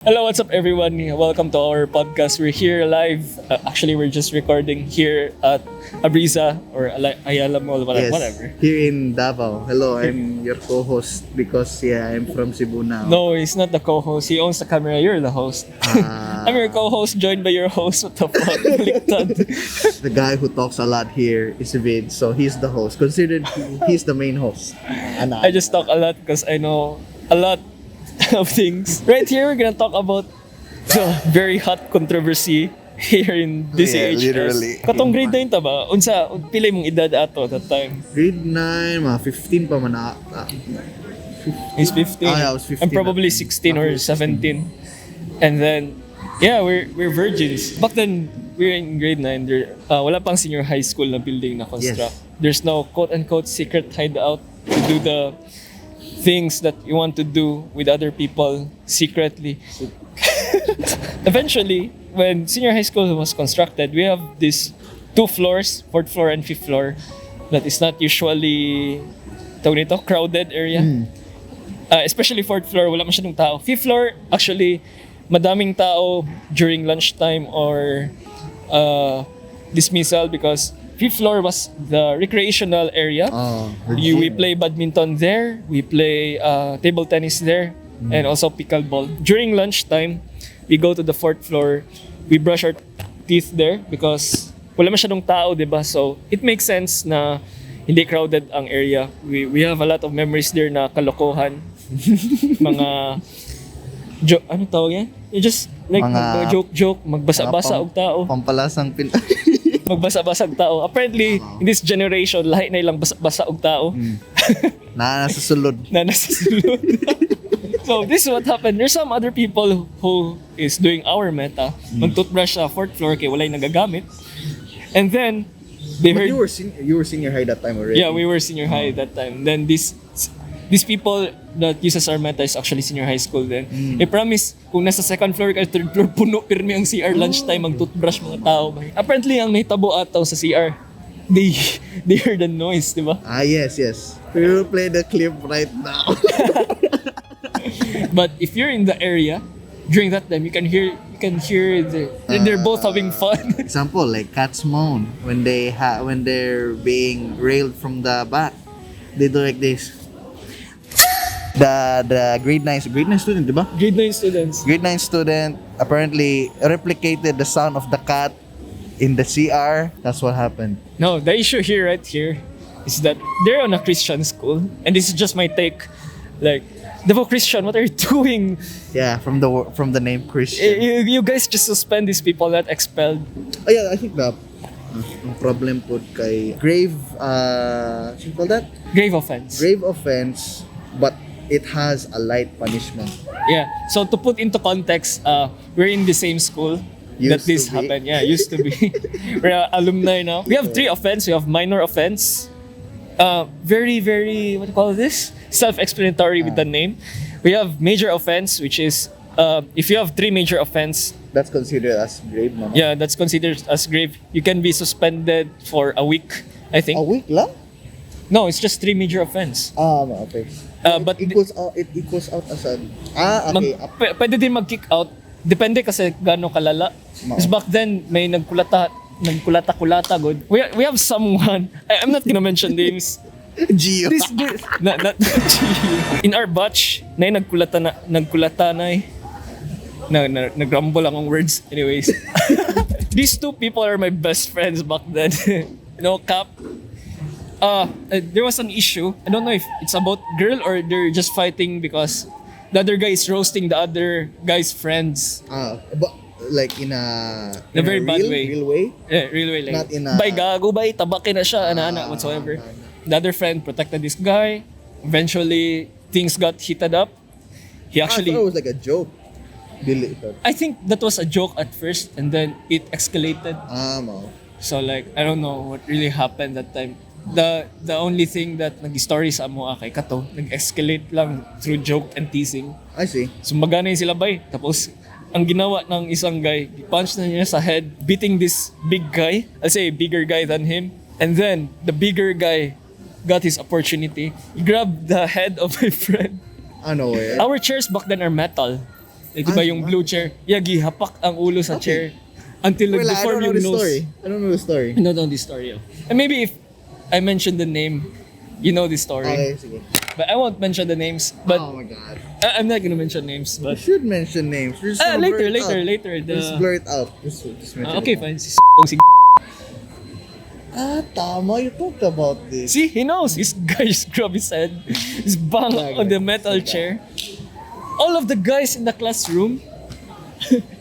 Hello, what's up everyone? Welcome to our podcast. We're here live. Actually, we're just recording here at Abrisa or Ayala Mall, whatever. Here in Davao. Hello, I'm your co-host because I'm from Cebu now. No, he's not the co-host. He owns the camera. You're the host. I'm your co-host, joined by your host. What the fuck? Baliktad. The guy who talks a lot here is Vince, so he's the host. Considered he's the main host. And I just talk a lot because I know a lot of things. Right here, we're gonna talk about the very hot controversy here in DCHS. literally. Katong grade 9 ta ba? Unsa, pilay mong edad ato that time? Grade 9, mga 15 pa man na. He's 15. I was 15. I'm probably 16 or 17. And then, yeah, we're virgins. Back then, we're in grade 9. Wala pang senior high school na building na construct. Yes. There's no quote-unquote secret hideout to do the things that you want to do with other people secretly. Eventually, when senior high school was constructed, we have these 2 floors, 4th floor and 5th floor, that is not usually crowded area. Especially 4th floor, wala masyadong tao. 5th floor, actually, madaming tao during lunchtime or dismissal because 5th floor was the recreational area. We play badminton there, we play table tennis there, and also pickleball. During lunchtime, we go to the 4th floor, we brush our teeth there because wala masyadong tao, diba? So, it makes sense na hindi crowded ang area. We have a lot of memories there na kalokohan. Mga ano tawag yan? You just like mag-joke, magbasa-basa og tao. Pampalasang Magbasa-basag tao. Apparently, in this generation, lahi na ilang basa og tao. nasa sulod. So, this is what happened. There's some other people who is doing our meta. Mag-toothbrush sa 4th floor kay walay nagagamit. And then, they But heard... you were senior high that time already? Yeah, we were senior high that time. Then these people that uses our meta is actually senior high school then. I promise, kung nasa 2nd floor ka, 3rd floor, puno pirmi ang CR lunchtime, mag-toothbrush mga tao. Apparently, ang nahitabo ataw sa CR, they heard the noise, di ba? Yes. We will play the clip right now. But if you're in the area, during that time, you can hear they're both having fun. Example, like cats moan when they're being railed from the back. They do like this. The grade 9 student, diba? Grade 9 students. Grade 9 student apparently replicated the sound of the cat in the CR. That's what happened. No, the issue here, right here, is that they're on a Christian school, and this is just my take. Like, Devo Christian, what are you doing? Yeah, from the name Christian. You guys just suspend these people, not expelled. Oh yeah, I think the problem put kay grave what you call that? Grave offense. Grave offense, but it has a light punishment. Yeah. So to put into context, we're in the same school that this happened. Yeah, used to be. We're alumni now. We have 3 offense. We have minor offense. Very, very, what do you call this? Self-explanatory with the name. We have major offense, which is if you have 3 major offense. That's considered as grave, no? Yeah, that's considered as grave. You can be suspended for a week, I think. A week lang? No, it's just 3 major offense. Okay. But it equals out as an okay. Pwede din mag-kick out. Depende kasi gaano kalala. Because back then, may nagkulata-kulata good. We have someone, I'm not gonna mention names. Gio. Not Gio. In our batch, nagkulata na eh. Nagrumble lang ang words. Anyways. These 2 people are my best friends back then. You know, Cap. There was an issue. I don't know if it's about girl or they're just fighting because the other guy is roasting the other guy's friends. But like in a very bad way. Real way? Yeah, real way. Like, not in a... Bay gago, bay, tabakin na siya, ana whatsoever. The other friend protected this guy. Eventually, things got heated up. He actually... I thought it was like a joke. I think that was a joke at first and then it escalated. So like, I don't know what really happened that time. The only thing that nag-story sa amo kay Kato, nag-escalate lang through joke and teasing. I see. Sumbaga na yung sila bay. Tapos, ang ginawa ng isang guy, punch na niya sa head, beating this big guy. I'll say bigger guy than him. And then, the bigger guy got his opportunity. He grabbed the head of my friend. Ano eh? Our chairs back then are metal. Like, diba yung blue chair? Yeah, gihapak ang ulo sa chair until Well, I nag-deform don't know yung the nose. story. I don't know the story. I don't know this story. And maybe if I mention the name, you know this story. Okay, sige. But I won't mention the names. But Oh my God. I'm not gonna mention names. You But should mention names. We're just gonna blur later. it out. Just blur it out. Just mention Okay, it. fine. Si Tama. You talked about this. See, he knows. This guy just grabbed his head. He's bang on the metal chair. All of the guys in the classroom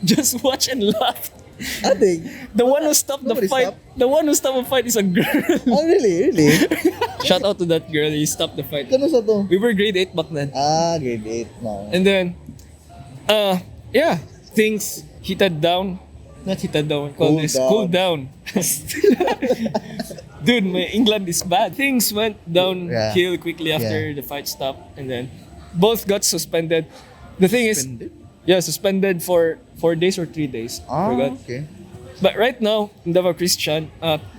just watch and laugh. I think. The one who stopped the Nobody fight. stopped? The one who stopped the fight is a girl. Oh, really? Really? Shout out to that girl. He stopped the fight. Kano sa to? We were grade 8 back then. Grade 8 now. And then, yeah, things heated down. Not heated down. Cooled down. Dude, my England is bad. Things went downhill quickly after the fight stopped, and then both got suspended. The thing is, suspended for 4 days or 3 days. Forgot. Okay. But right now, in Davao Christian,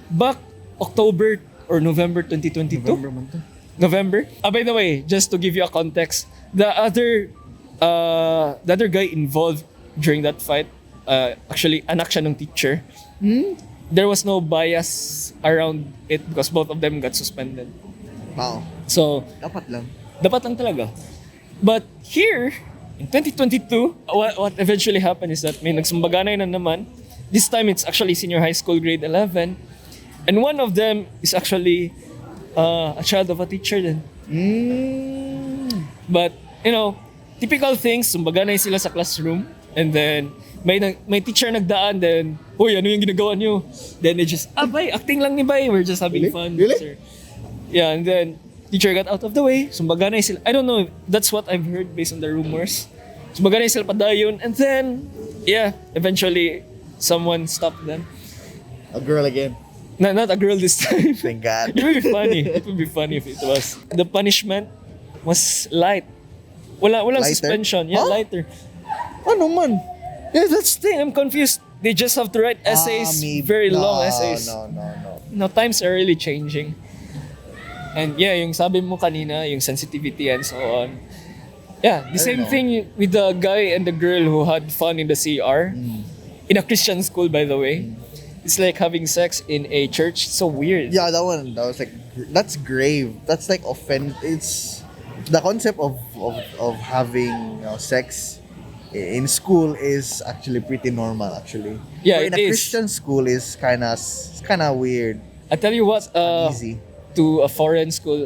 back October or November 2022. November. By the way, just to give you a context, the other guy involved during that fight, actually anak siya ng teacher. There was no bias around it because both of them got suspended. Wow. So, Dapat lang. dapat lang talaga. But here, in 2022, what eventually happened is that may nagsumbaganay na naman. This time, it's actually senior high school, grade 11. And one of them is actually a child of a teacher then. But, you know, typical things, sumbaganay sila sa classroom. And then, may teacher nagdaan, then, uy, ano yung ginagawa niyo? Then they just, bay, acting lang ni bay. We're just having fun. Really? Sir. Yeah, and then, teacher got out of the way. Sumbaganay sila. I don't know. That's what I've heard based on the rumors. Sumbaganay sila padayon. And then, yeah, eventually, someone stopped them. A girl again. Not a girl this time. Thank God. It would be funny. It would be funny if it was. The punishment was light. Walang Lighter? suspension. Yeah, Huh? lighter. Ano man? Yeah, that's the thing. I'm confused. They just have to write essays, very long essays. No. Now, times are really changing. And yeah, yung sabi mo kanina, yung sensitivity and so on. Yeah, the same thing with the guy and the girl who had fun in the CR. In a Christian school, by the way. It's like having sex in a church. It's so weird. Yeah, that was like, that's grave. That's like It's the concept of having sex in school is actually pretty normal actually. Yeah, but in it a is. Christian school is kind of weird. I tell you what, Easy. to a foreign school,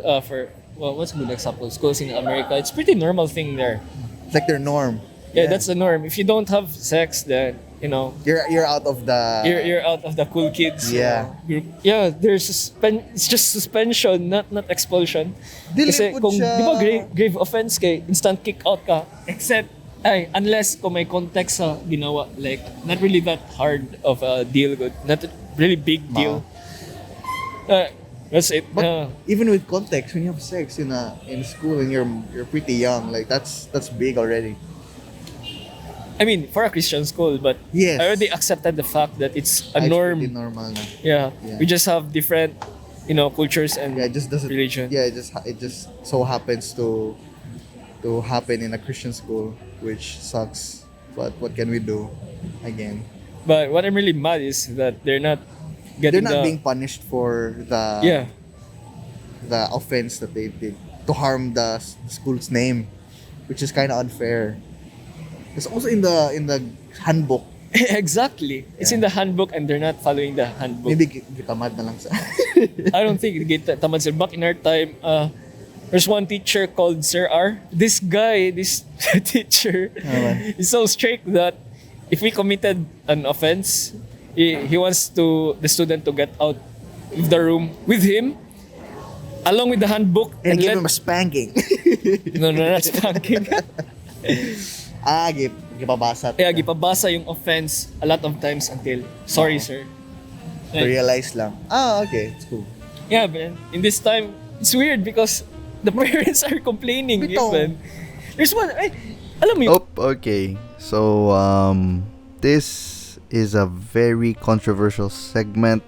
what's a good example? Schools in America, it's pretty normal thing there. It's like their norm. Yeah, that's the norm. If you don't have sex, then You're out of the you're out of the cool kids group. Yeah, it's just suspension, not expulsion. Kasi Dili po kung siya. di ba grave offense kay instant kick out ka, except unless kung may context sa ginawa, like not really that hard of a deal, not a really big deal. That's it. But even with context, when you have sex in school and you're pretty young, like that's big already. I mean, for a Christian school, but Yes. I already accepted the fact that it's a It's norm. pretty normal na. Yeah. Yeah. We just have different, cultures and Yeah, it just doesn't. religion. Yeah, it just so happens to happen in a Christian school, which sucks. But what can we do? Again, But what I'm really mad is that they're not getting they're not being punished for the offense that they did to harm the school's name, which is kind of unfair. It's also in the handbook. Exactly. It's in the handbook and they're not following the handbook. Maybe gitamad na lang sa. I don't think tamad sir. Back in our time, there's one teacher called Sir R. This guy, this teacher, is so strict that if we committed an offense, he wants the student to get out of the room with him, along with the handbook, And give him a spanking. No, not spanking. Gipabasa. Kaya gipabasa yung offense a lot of times until, sorry sir. To realize lang. Okay, it's cool. Yeah, but in this time, it's weird because the parents are complaining Bitaw. even. There's one, alam mo yun, Okay. So, this is a very controversial segment.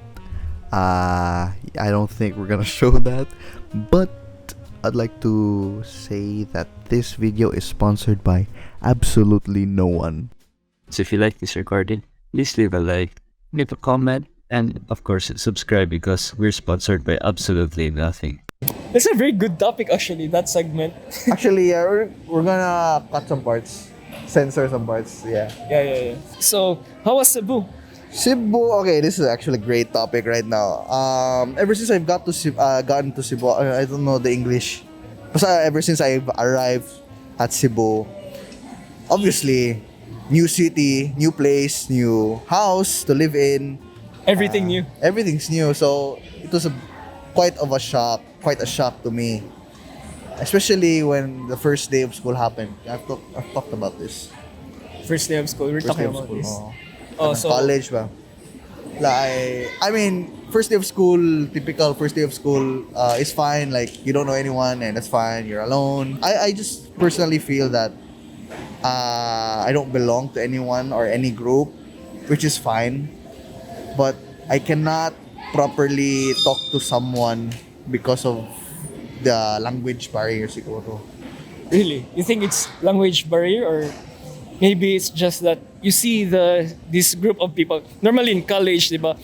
I don't think we're gonna show that, but I'd like to say that this video is sponsored by absolutely no one. So if you like this recording, please leave a like, leave a comment, and of course subscribe because we're sponsored by absolutely nothing. That's a very good topic actually, that segment. Actually, we're gonna cut some parts, censor some parts. Yeah. Yeah. So, how was Cebu? Cebu. Okay, this is actually a great topic right now. Ever since I've gotten to Cebu, I don't know the English. Basta ever since I've arrived at Cebu, obviously, new city, new place, new house to live in. Everything new. Everything's new, so it was quite a shock to me. Especially when the first day of school happened. I've talked about this. First day of school, we're First day talking of about school. this. Oh, So, college ba? Like, I mean, first day of school, typical first day of school is fine. Like, you don't know anyone and that's fine. You're alone. I just personally feel that I don't belong to anyone or any group, which is fine. But I cannot properly talk to someone because of the language barrier siguro. really, you think it's language barrier or maybe it's just that you see this group of people normally in college, di ba?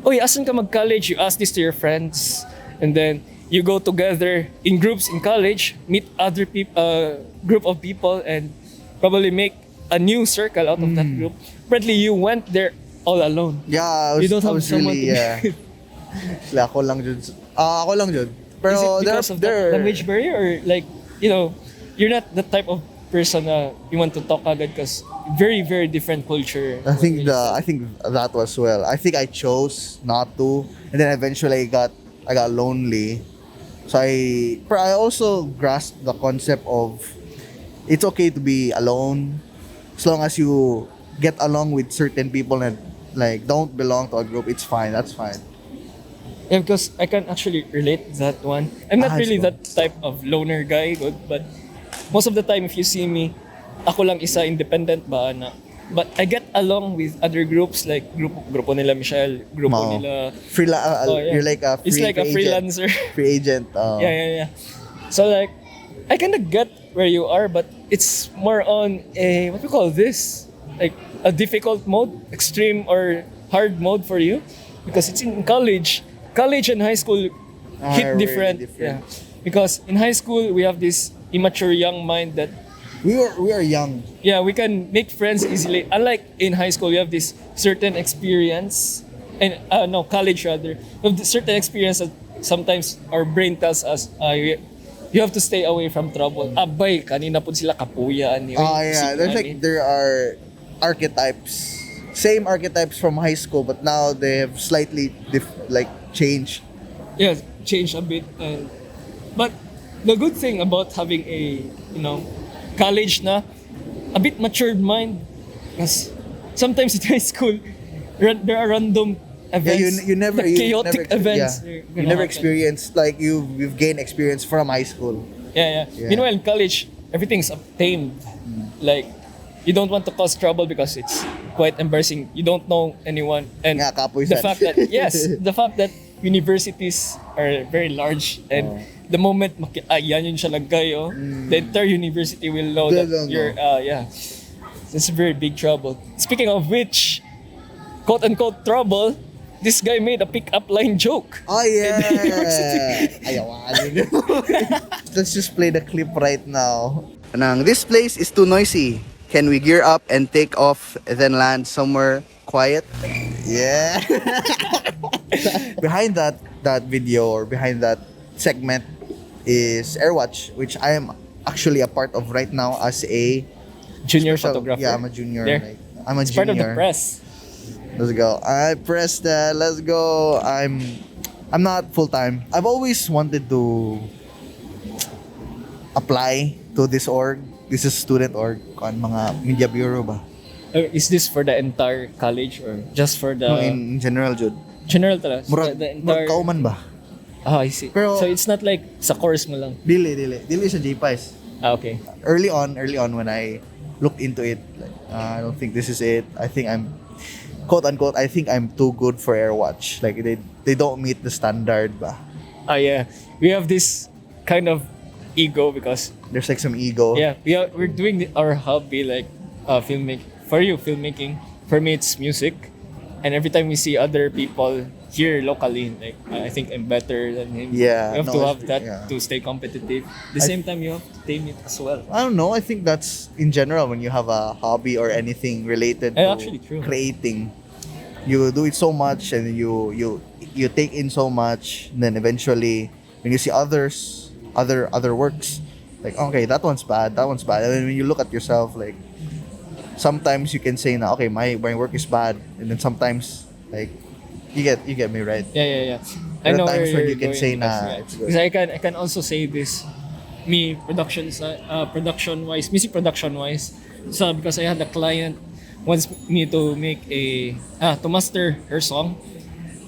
Oy, asan ka mag-college? You ask this to your friends and then you go together in groups in college, meet other people, group of people and probably make a new circle out of that group. Apparently, you went there all alone. Yeah, You don't have someone really, to Sila, ako lang dun. Ako lang dun. Pero Is it because of the language barrier or like, you're not the type of person na you want to talk agad because very, very different culture. I think that was well. I think I chose not to, and then eventually I got lonely. So but I also grasped the concept of it's okay to be alone as long as you get along with certain people and like don't belong to a group. It's fine. That's fine. Yeah, because I can actually relate that one. I'm not really that type of loner guy, but most of the time if you see me, ako lang isa independent ba na. But I get along with other groups like grupo nila Michelle, grupo nila. Yeah. You're like a it's like a freelancer. Free agent. Yeah. So like I kind of get where you are, but it's more on a what we call this, like a difficult mode, extreme or hard mode for you, because it's in college. College and high school hit Really different. Yeah, because in high school we have this immature young mind that we are young. yeah, we can make friends easily. Unlike in high school, we have this certain experience, and college rather. We have this certain experience that sometimes our brain tells us, you have to stay away from trouble. Abay, kanina po sila kapuyaan. Yeah. There's like there are archetypes, same archetypes from high school, but now they have slightly changed. Yeah, change a bit. But the good thing about having a college na a bit matured mind, because sometimes in high school there are random events, chaotic events. Yeah. You never experienced like you've gained experience from high school. Yeah. Meanwhile in college everything's tamed. Like you don't want to cause trouble because it's quite embarrassing. You don't know anyone, and the fact that the fact that universities are very large and the moment yan yun siya lagay, the entire university will know that you're it's a very big trouble. Speaking of which, quote unquote trouble, this guy made a pick-up line joke. Oh yeah. Let's just play the clip right now. This place is too noisy. Can we gear up and take off then land somewhere quiet? Yeah. Behind that video or behind that segment is Airwatch, which I am actually a part of right now as a junior photographer. Yeah, I'm a junior. I'm a it's junior. Part of the press. Let's go. I pressed that. Let's go. I'm not full time. I've always wanted to apply to this org. This is student org on mga media bureau ba? Is this for the entire college or just for the... No, in general, Jude. General talaga. Murag kauman ba? I see. Pero, so it's not like sa course mo lang? Dili sa JPIS. Okay. Early on when I looked into it, like, I don't think this is it. I think I'm, quote unquote, I think I'm too good for Airwatch. Like they don't meet the standard ba? Yeah. We have this kind of ego because There's like some ego. yeah, we're doing our hobby like filmmaking. For you, filmmaking. For me, it's music. And every time we see other people here locally, like I think I'm better than him. Yeah, You have no, to it's- have that yeah. to stay competitive. The same time, you have to tame it as well. I don't know. I think that's in general when you have a hobby or anything related to Actually true. creating. You do it so much and you take in so much, and then eventually when you see other works, like okay, that one's bad, and then when you look at yourself, like sometimes you can say na okay, my work is bad, and then sometimes like you get me right. Yeah. There are where times when you're you can going say with na this, yeah. it's good. Because I can also say this, me production wise, music production wise. So because I had a client wants me to make to master her song,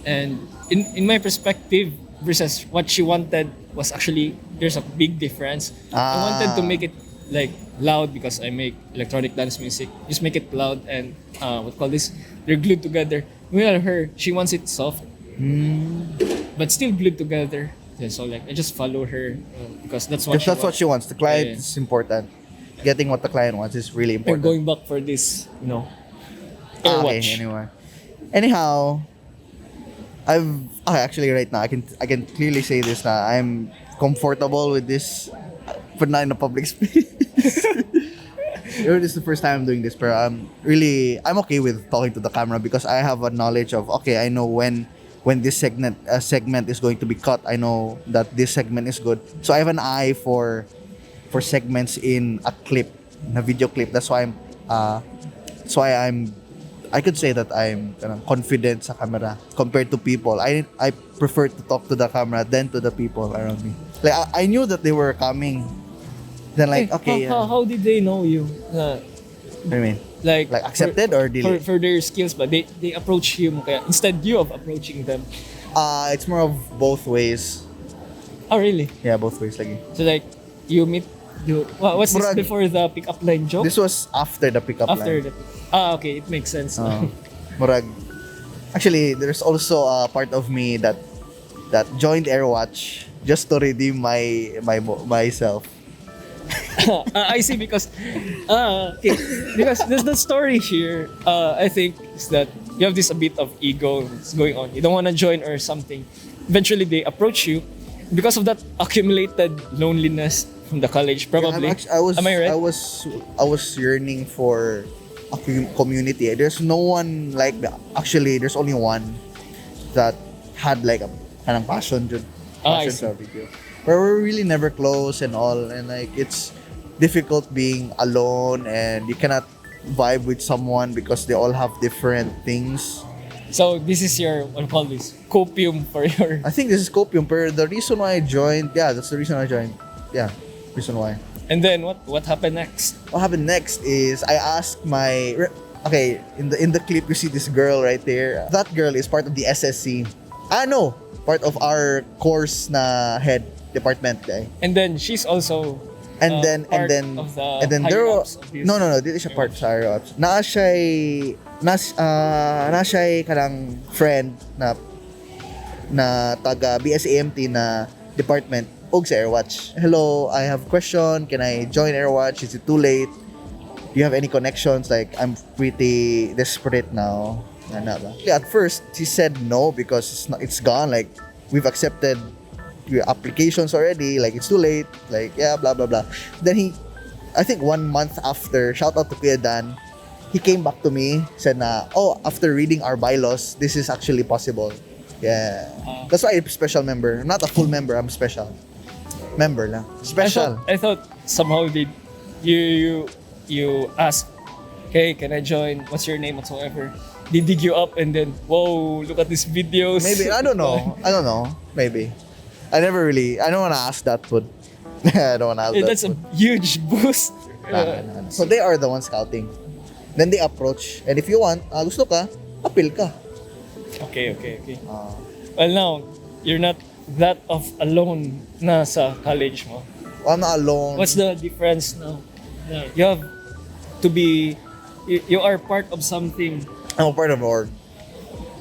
and in my perspective versus what she wanted was actually there's a big difference. I wanted to make it like loud because I make electronic dance music. Just make it loud and what call this? They're glued together. Meanwhile, she wants it soft, but still glued together. Yeah, so like I just follow her because that's what If that's what she wants, the client Yeah. is important. Getting what the client wants is really I'm important. going back for this, Okay, Airwatch. anyway. Anyhow, actually right now I can clearly say this na I'm comfortable with this, but not in a public space. This is the first time I'm doing this, but I'm okay with talking to the camera because I have a knowledge of okay, I know when this segment is going to be cut. I know that this segment is good, so I have an eye for segments in a clip, in a video clip. That's why I could say that I'm confident sa camera compared to people. I prefer to talk to the camera than to the people around me. Like I knew that they were coming. Then like okay, How did they know you? what do you mean? Like Accepted or delete? for their skills, but they approach you mo kaya instead you of approaching them. It's more of both ways. Oh really? Yeah, both ways lagi. So like you meet what's this Murag- before the pick-up line joke? This was after the pickup After line. okay, it makes sense. Murag. Actually, there's also a part of me that joined Airwatch just to redeem myself. I see because okay. Because there's the story here. I think is that you have this a bit of ego that's going on. You don't want to join or something. Eventually, they approach you because of that accumulated loneliness from the college. Probably. Am I right? I was yearning for a community. There's no one like that. Actually, there's only one that had like a kanang passion I sa video. But we're really never close and all, and like it's difficult being alone and you cannot vibe with someone because they all have different things. So this is your what do you call this copium for your. I think this is copium, but the reason why I joined, that's the reason I joined. Yeah, reason why. And then what happened next? What happened next is I asked okay, in the clip you see this girl right there. That girl is part of the SSC. No, part of our course na head department guy. And then she's also And then part of the there were higher-ups of this. no, dili siya part sa higher ups. Na siya kanang friend na taga BSAMT na department og sa Airwatch. Hello, I have a question. Can I join Airwatch? Is it too late? Do you have any connections? Like I'm pretty desperate now. At first, she said no because it's gone. Like we've accepted your applications already. Like it's too late. Like yeah, blah blah blah. Then I think 1 month after, shout out to Kuya Dan, he came back to me, said na, after reading our bylaws, this is actually possible. Yeah. That's why I'm a special member. I'm not a full member, I'm special. Member lang. Special. I thought somehow you asked, hey, can I join? What's your name whatsoever? They dig you up and then whoa, look at these videos. Maybe, I don't know. Maybe. I don't want to ask that, but I don't want to ask that. That's a huge boost. Nah. So they are the ones scouting. Then they approach. And if you want, gusto ka, appeal ka. Okay. Well, now, you're not that of alone na sa college mo. I'm not alone. What's the difference now? You have to be, you are part of something I'm a part of org.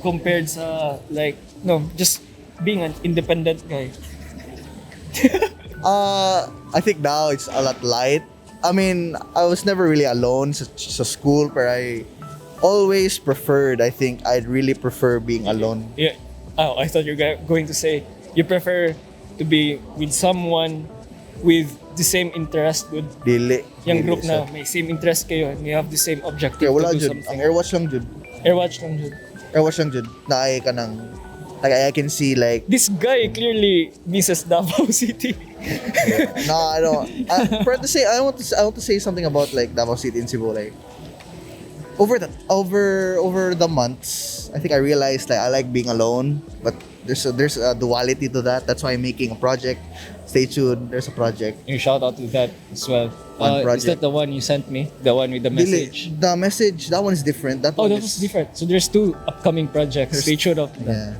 compared sa, like, no, just being an independent guy. I think now it's a lot light. I mean, I was never really alone sa school, but I always preferred, I think I'd really prefer being alone. Yeah. Oh, I thought you were going to say you prefer to be with someone with the same interest with Dili. yung Dili group na siya. may same interest kayo and you have the same objective Kaya wala to do jud. Ang something. airwatch lang jud. Airwatch lang jud. Airwatch lang jud. Naay ka ng, like I can see like, This guy clearly misses Davao City. no, I don't. For to say, I want to say something about like Davao City and Cebu. Like over the months, I think I realized like I like being alone, but there's a duality to that. That's why I'm making a project. Stay tuned. There's a project. You shout out to that as well. One Is project. that the one you sent me? The one with the message? The message, that one is different. That Oh, one that was different. So there's two upcoming projects. Stay tuned up. Yeah.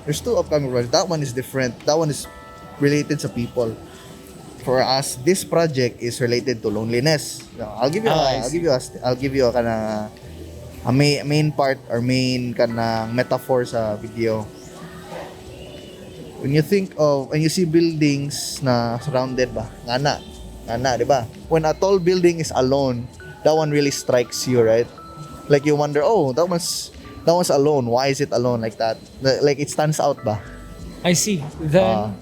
There's two upcoming projects. That one is different. That one is related to people. For us, this project is related to loneliness. I'll give you a kana a main part or main kana metaphor sa video. When you see buildings na surrounded ba, ngana, di ba? When a tall building is alone, that one really strikes you, right? Like you wonder, oh, that one's alone. Why is it alone like that? Like it stands out ba? I see. Then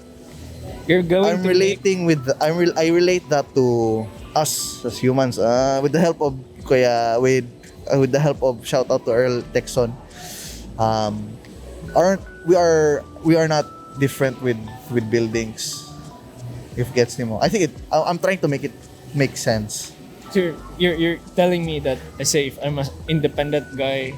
you're going I'm to relating with I relate that to us as humans. With the help of Kuya, with the help of shout out to Earl Texon. We are not different with buildings. If gets mo. I think I'm trying to make it make sense. So you're telling me that, let's say, if I'm an independent guy,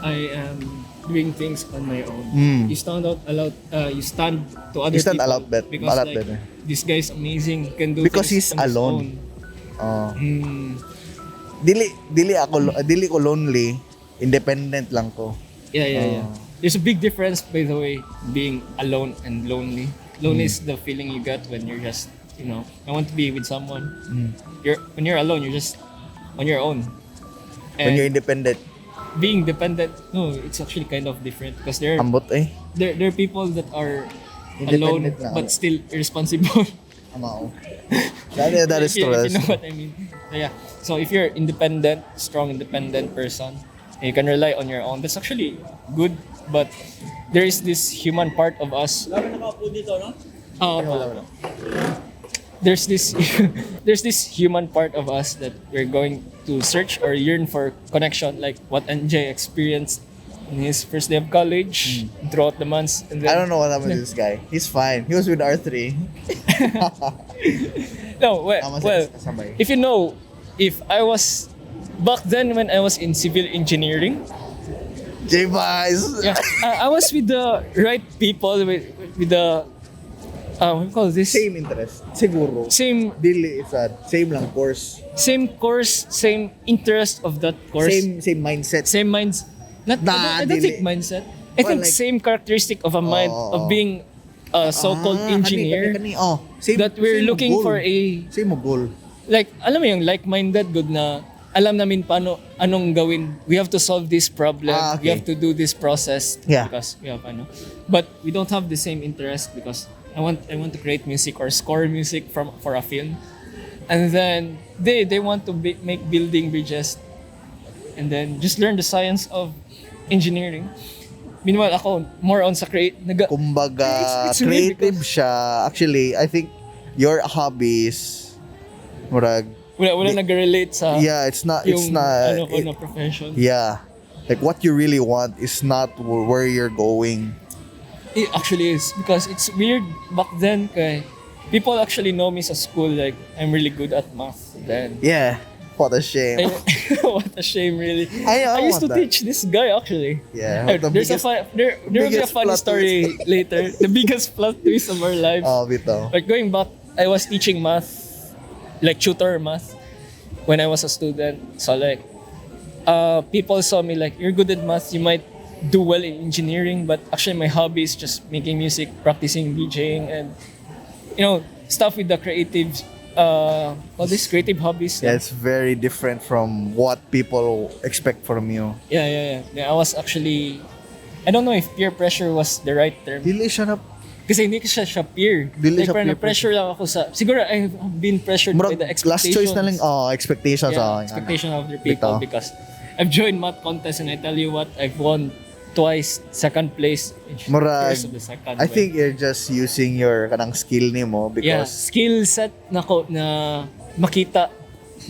I am doing things on my own. You stand out a lot. You stand to other You stand people a lot because like, better. this guy's amazing. He can do Because things he's on his alone. own. Dili ko lonely, independent lang ko. Yeah. There's a big difference, by the way, being alone and lonely. Lonely is the feeling you get when you're just, I want to be with someone. When you're alone, you're just on your own. And When you're independent, being dependent, no, it's actually kind of different because there are people that are alone Independent na. but still irresponsible. Amao. That is true. If you know what I mean. So, yeah. So if you're independent, strong independent person, and you can rely on your own, that's actually good. But there is this human part of us. There's this human part of us that we're going to search or yearn for connection, like what NJ experienced in his first day of college, throughout the months. And then, I don't know what happened to this guy. He's fine. He was with R3. No, well, if you know, if I was back then when I was in civil engineering, J-Vice. yeah, I was with the right people, with the what do you call this? Same interest. Siguro. Same Dili, it's a same lang course. course, same interest of that course. Same mindset. Same minds. I don't think mindset. I Well, think like- same characteristic of a mind of being a so-called engineer. Same, that we're same looking goal. for a, Same mo goal. like, alam mo yung like-minded, good na alam namin anong gawin. We have to solve this problem. Okay. We have to do this process. Yeah. Because we have but we don't have the same interest because I want to create music or score music for a film. And then they want to make building bridges and then just learn the science of engineering. Meanwhile, ako more on sa Kumbaga, It's weird creative siya. Actually, I think your hobbies, murag, wala nag-relate sa yeah, it's not, na profession. yeah. Like what you really want is not where you're going. It actually is because it's weird back then kay people actually know me sa school like I'm really good at math then. Yeah. What a shame. What a shame really. I used to want that. teach this guy actually. Yeah. There will be a biggest funny plot story later. The biggest plot twist of our lives. Oh, bitaw. Like going back, I was teaching math, like tutor math, when I was a student. So like, people saw me like, you're good at math, you might do well in engineering, but actually my hobby is just making music, practicing DJing, and stuff with the creative, all these creative hobbies. Yeah, it's very different from what people expect from you. Yeah. I was actually, I don't know if peer pressure was the right term. Dili siya na Kasi hindi ko siya peer. Dili Like siya parang peer na-pressure lang ako sa... Siguro I've been pressured by Murag, the expectations. last choice na lang, expectations. Yeah, expectation of the people Bitaw. because I've joined math contest and I tell you what, I've won twice second place. Murag, First of the second. I think you're just using your kanang skill nimo yeah, because skill set na makita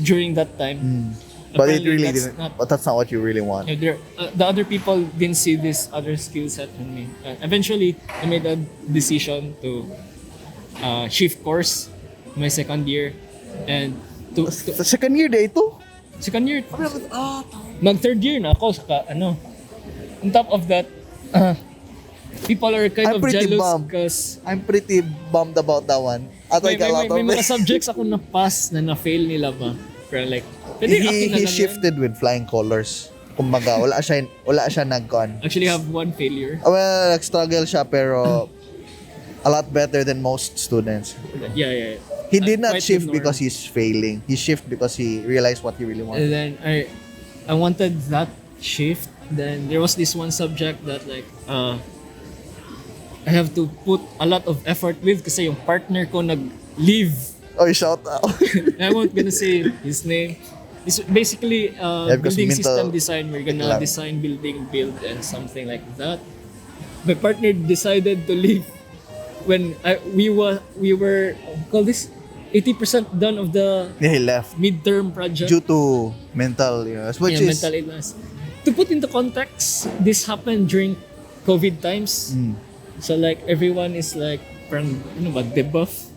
during that time. but it Apparently, really that's didn't. not- But that's not what you really want. the other people didn't see this other skill set in me. Eventually, I made a decision to shift course my second year and to Sa second year day ito. second year mag third year na ako saka on top of that people are kind I'm of pretty jealous bummed. because I'm pretty bummed about that one. I may, think a lot of may it. mga subjects ako na pass na na-fail nila ba pero like pwede akin na He lang yan. shifted with flying colors. Kumbaga, wala siya nag-con. Actually have one failure. Well, nag-struggle siya pero a lot better than most students. Yeah. He did not Quite the shift norm. because he's failing. He shift because he realized what he really And wanted. then I wanted that shift. Then there was this one subject that like I have to put a lot of effort with kasi yung partner ko nag-leave. Oh, shout out. I won't gonna say his name. It's basically because building mental- system design. We're gonna Lab. design, build, and something like that. My partner decided to leave when we were call this 80% done of the Yeah, he left midterm project. due to mental illness, which is mental illness. To put into context, this happened during COVID times. So like everyone is like parang debuff.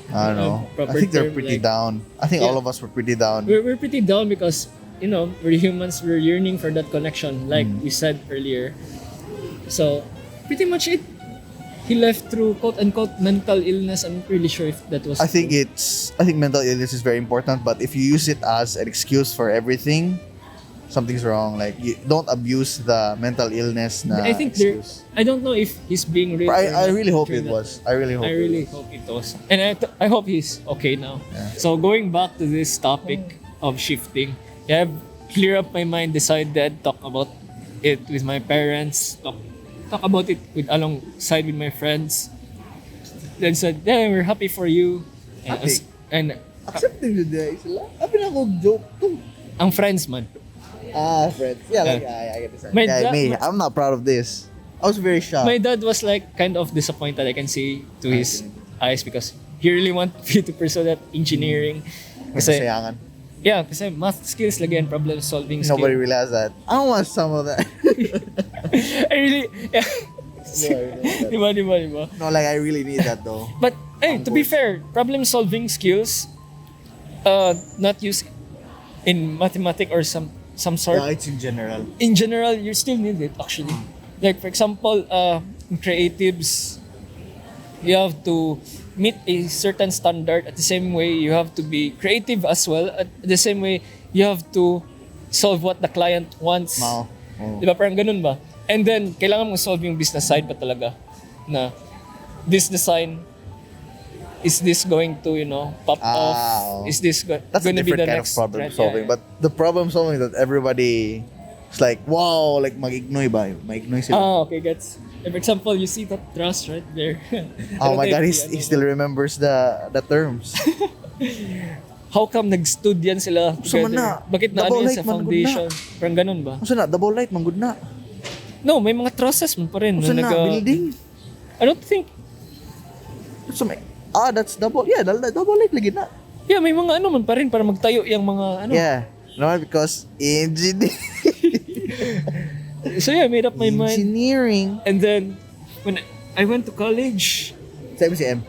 I don't know. proper I think they're term, pretty like- down. I think Yeah. all of us were pretty down. We're pretty down because we're humans. We're yearning for that connection, like we said earlier. So pretty much it. He left through quote unquote mental illness. I'm not really sure if that was. I think true. mental illness is very important, but if you use it as an excuse for everything, something's wrong. Like you don't abuse the mental illness. Na I think there. excuse. I don't know if he's being real. But or I not really hope during it that. was. I really hope. I really hope it was. And I hope he's okay now. Yeah. So going back to this topic of shifting, yeah, I've clear up my mind, decided, talk about it with my parents, talk about it alongside with my friends. Then said, yeah, we're happy for you. Happy? And Accepting the day sila. Abi na ko joke too. ang friends man. Friends. Yeah, like Yeah. I get this. My Yeah, dad- me. I'm not proud of this. I was very shocked. My dad was like kind of disappointed, I can see to his eyes because he really wanted me to pursue that engineering. Kasi, Kasayangan. yeah, kasi math skills lagi and problem solving skills. Nobody realized that. I want some of that. I really, yeah. No, Diba? No, like I really need that though. But hey, to be fair, problem solving skills, not used in mathematics or some sort. Yeah, it's in general. In general, you still need it actually. Like for example, in creatives, you have to meet a certain standard. At the same way, you have to be creative as well. At the same way, you have to solve what the client wants. Wow. Oh. Di ba? Parang ganun ba? And then, kailangan mong solve yung business side pa talaga. Na, this design, is this going to, pop off? Oh. Is this That's a going to be different the kind of next problem trend? solving. Yeah, yeah. But the problem solving that everybody is like, wow, like mag-ignoy ba? Mag-ignoy sila. Okay, gets. For example, you see that trust right there. Oh my God, he Ano, still remembers the terms. How come nag-studian sila Gusto man together? na. Bakit na Double ano yun light sa man, good foundation? Parang ganun ba? Ano na, double light, man, good na. No, may mga trusses man pa rin. Ano na, building. I don't think, So, that's double, yeah, double light lagi na. yeah, may mga ano man pa rin para magtayo yung mga ano. Yeah, no, because So yeah, I made up my mind. engineering. And then, when I went to college, Sa MCM.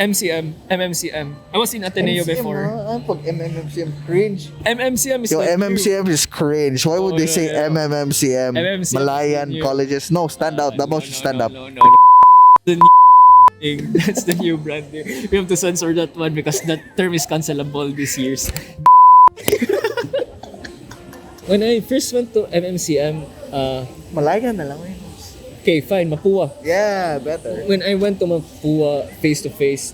MMCM. I was in Ateneo before. Pag MMCM cringe. MMCM is Yo, like MMCM is cringe. Why would Oh, they yeah, say yeah. MMMCM? MMCM Malayan is new. colleges. No, stand out. Dapat should stand up. No. The new thing. That's the new branding. We have to censor that one because that term is cancelable this year's. When I first went to MMCM, Malayan na lang. eh. okay, fine, Mapua. Yeah, better. When I went to Mapua face to face,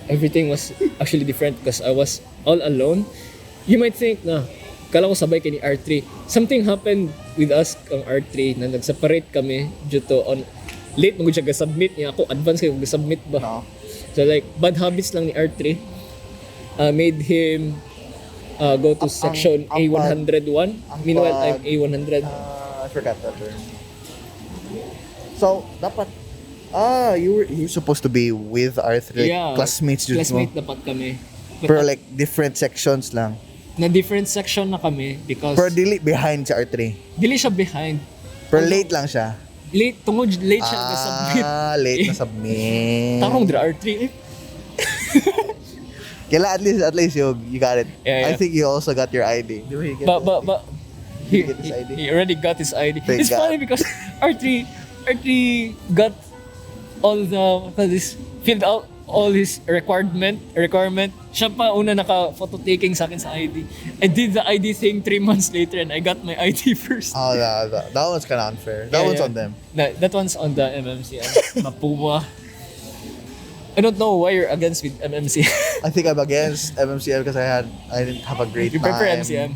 everything was actually different because I was all alone. You might think na, kala ko sabay kay ni R3. Something happened with us ang R3 na nag-separate kami due to late mo siya ga-submit niya ako advance kayo ga-submit ba. No. So like bad habits lang ni R3 made him go to section A101. Meanwhile I'm A100. I forgot that term. So dapat you're supposed to be with R3 classmates mo. Classmate dapat kami. Pero like different sections lang. Na different section na kami because Pero dili behind sa R3. dili siya behind. Pero late lang siya. Late siya ga-submit. Late na submit. Tarong dra R3 eh. Kaya at least you got it. Yeah. I think you also got your ID. Di ba you get But He get his ID? he already got his ID. Thank It's God. funny because R3 got all filled out all his requirement. Siya pa una naka-photo taking sa akin sa ID. I did the ID thing 3 months later and I got my ID first. Oh, that one's kind of unfair. That one's on them. That one's on the MMCM. Mapua. I don't know why you're against with MMCM. I think I'm against MMCM because I didn't have a great You time. prefer MCM?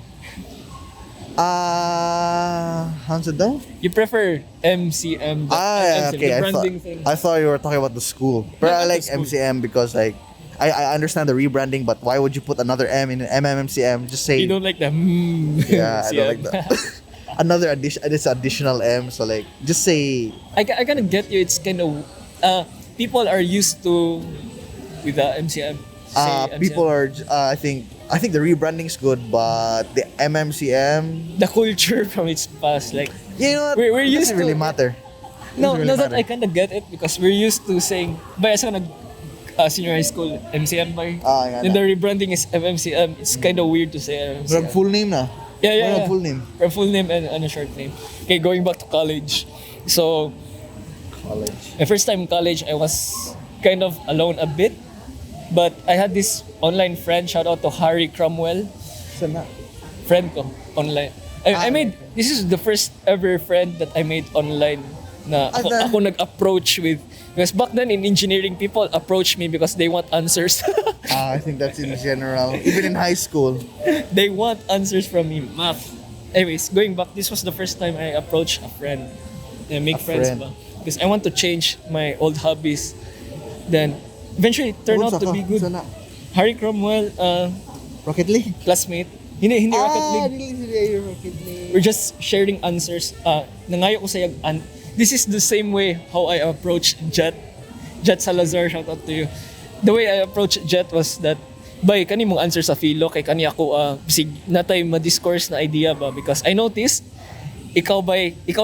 How's it though? You prefer MCM? Okay. The branding thing. I thought you were talking about the school. But I Not like the school. MCM because like I understand the rebranding, but why would you put another M in MMCM? Just say You don't like the yeah, I don't like MCM. that. Another addition. It's additional M. So like just say I kind of get you. It's kind of people are used to with the MCM. Say people MCM. are. I think the rebranding's good, but the MMCM. The culture from its past, like You know what? We're It used doesn't really to- matter. no, Doesn't really no, that matter. I kind of get it because we're used to saying, "By sa nag senior high school MCM by." Nga Then na. the rebranding is MMCM. It's kind of weird to say Pero MMCM. full name na. Yeah. Full name. Or full name and a short name. Okay, going back to college. So College. my first time in college, I was kind of alone a bit, but I had this online friend. Shout out to Harry Cromwell, Saan na? friend ko online. I made this is the first ever friend that I made online. Na ako nag-approach with because back then in engineering people approach me because they want answers. I think that's in general. Even in high school. They want answers from me. Math. Anyways, going back, this was the first time I approached a friend. Make A friends friend. ba? Because I want to change my old hobbies. Then eventually it turned out to be good. Saan na? Harry Cromwell, Rocket League? classmate. Hindi Rocket League. Hindi Rocket League. We're just sharing answers. Nangayo ko sa this is the same way how I approached Jet Salazar, shout out to you. The way I approached Jet was that bay kani mong answer sa philo kay kani ako sig natay ma-discourse na idea ba because I noticed ikaw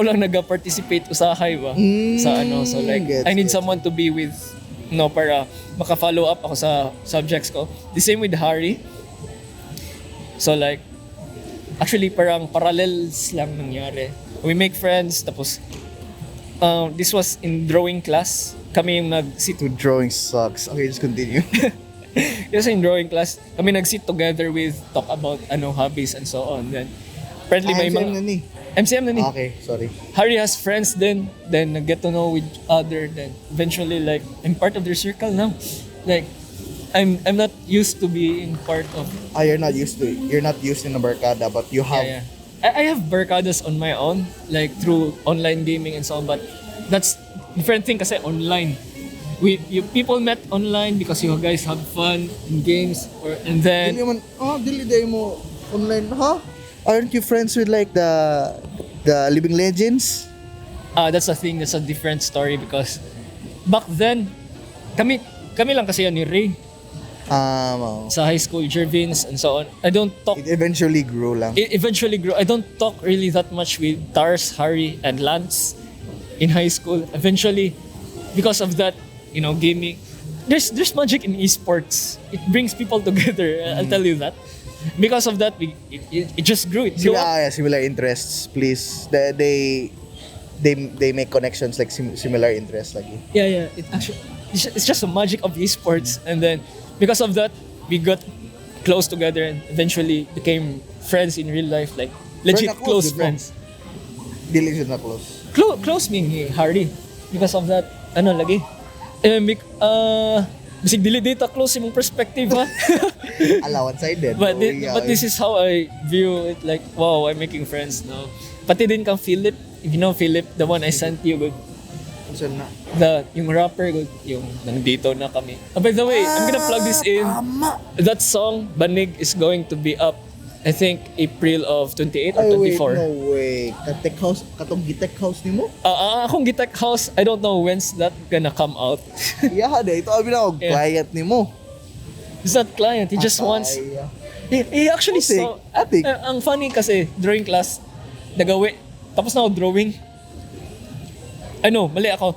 lang nag-participate usahay ba sa so like Gets, I need gets. someone to be with para maka-follow up ako sa subjects ko. The same with Harry. So like actually parang parallels lang nangyari. We make friends tapos this was in drawing class. Kami yung nag-sit Dude, drawing sucks. Okay, just continue. Kasi in drawing class, kami nag-sit together with talk about hobbies and so on. Then apparently may MCM mga na ni. MCM na ni. Okay, sorry. Harry has friends then nag-get to know with other then eventually like I'm part of their circle now. Like I'm not used to being part of You're not used in the barkada, but you have yeah. I have barkadas on my own like through online gaming and so on but that's different thing kasi online. People met online because you guys have fun in games and then Dili day mo online, huh? Aren't you friends with like the Living Legends? that's a thing, that's a different story because back then kami lang kasi yan ni Ray sa high school, Jervins and so on. I don't talk. It eventually grew lang. It eventually grew. I don't talk really that much with Tars, Harry, and Lance in high school. Eventually, because of that, gaming. There's magic in esports. It brings people together. I'll tell you that. Because of that, it just grew. It grew up. Similar interests, please. They make connections like similar interests lagi. Yeah. It's just the magic of esports, and then because of that, we got close together and eventually became friends in real life, like legit Pero na close good mo. friends. Dili sila na close. Close me ni Harry. Because of that, lagi. Bisig dili data close imong perspective ha. One-sided. but this is how I view it, like wow, I'm making friends now. Pati din kang Philip, if you know Philip, the one I sent you with So na. Yung rapper, yung nandito na kami. By the way, I'm gonna plug this in. That song, Banig, is going to be up, I think, April of 28 or 24. No way. Katek house, katong gitek house ni mo? Akong Gitek House, I don't know when's that gonna come out. Yeah, ito abi na client ni mo. It's not client, he just wants... He actually saw... Atik. Ang funny kasi, drawing class, nagawi. Tapos na ako drawing. Mali ako.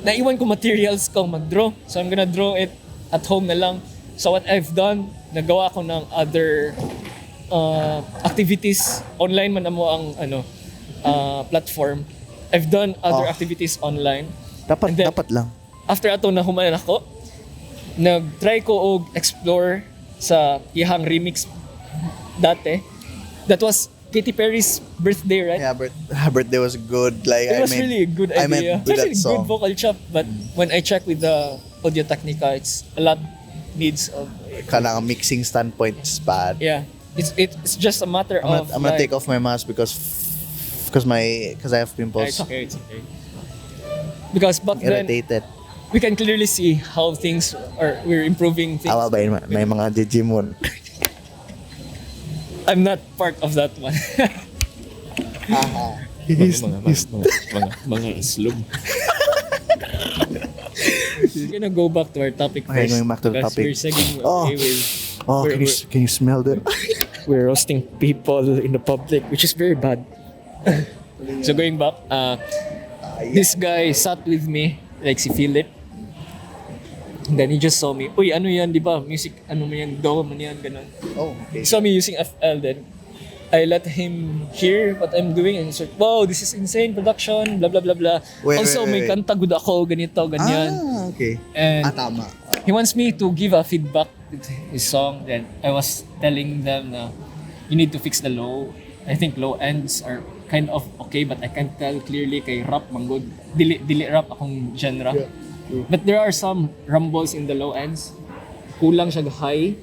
Naiwan ko materials ko mag-draw. So I'm gonna draw it at home na lang. So what I've done, nagawa ko ng other activities. Online man mo ang platform. I've done other activities online. Dapat lang. After ato na humanan ako, nag-try ko og explore sa ihang remix dati. That was Katy Perry's birthday, right? Yeah, birthday was good. Like It was really a good idea. I meant It's do that actually song. good vocal chop, but when I check with the Audio Technica, it's a lot needs of... Kanang mixing standpoint is bad. Yeah. It's just a matter of... I'm gonna take off my mask because I have pimples. It's okay. Because back then, Irritated. we can clearly see how things are... We're improving things. Awa ba yun? May mga Digimon. I'm not part of that one. mga islog. We're gonna go back to our topic Okay, first. going back to the because topic. We're segueing Oh. away with... Oh, we're, can you smell that? we're roasting people in the public, which is very bad. So going back, this guy sat with me, like si Philip. And then he just saw me, uy, ano yan, di ba? Music, ano man yan, do man yan, ganun. Oh, okay. He saw me using FL, then I let him hear what I'm doing and said, wow, this is insane production, blah, blah, blah, blah. Also, may kanta good ako, ganito, ganyan. Okay. And Tama. he wants me to give a feedback with his song. Then I was telling them na you need to fix the low. I think low ends are kind of okay, but I can't tell clearly kay rap manggod. Dili rap akong genre. Yeah. But there are some rumbles in the low ends. Kulang siya high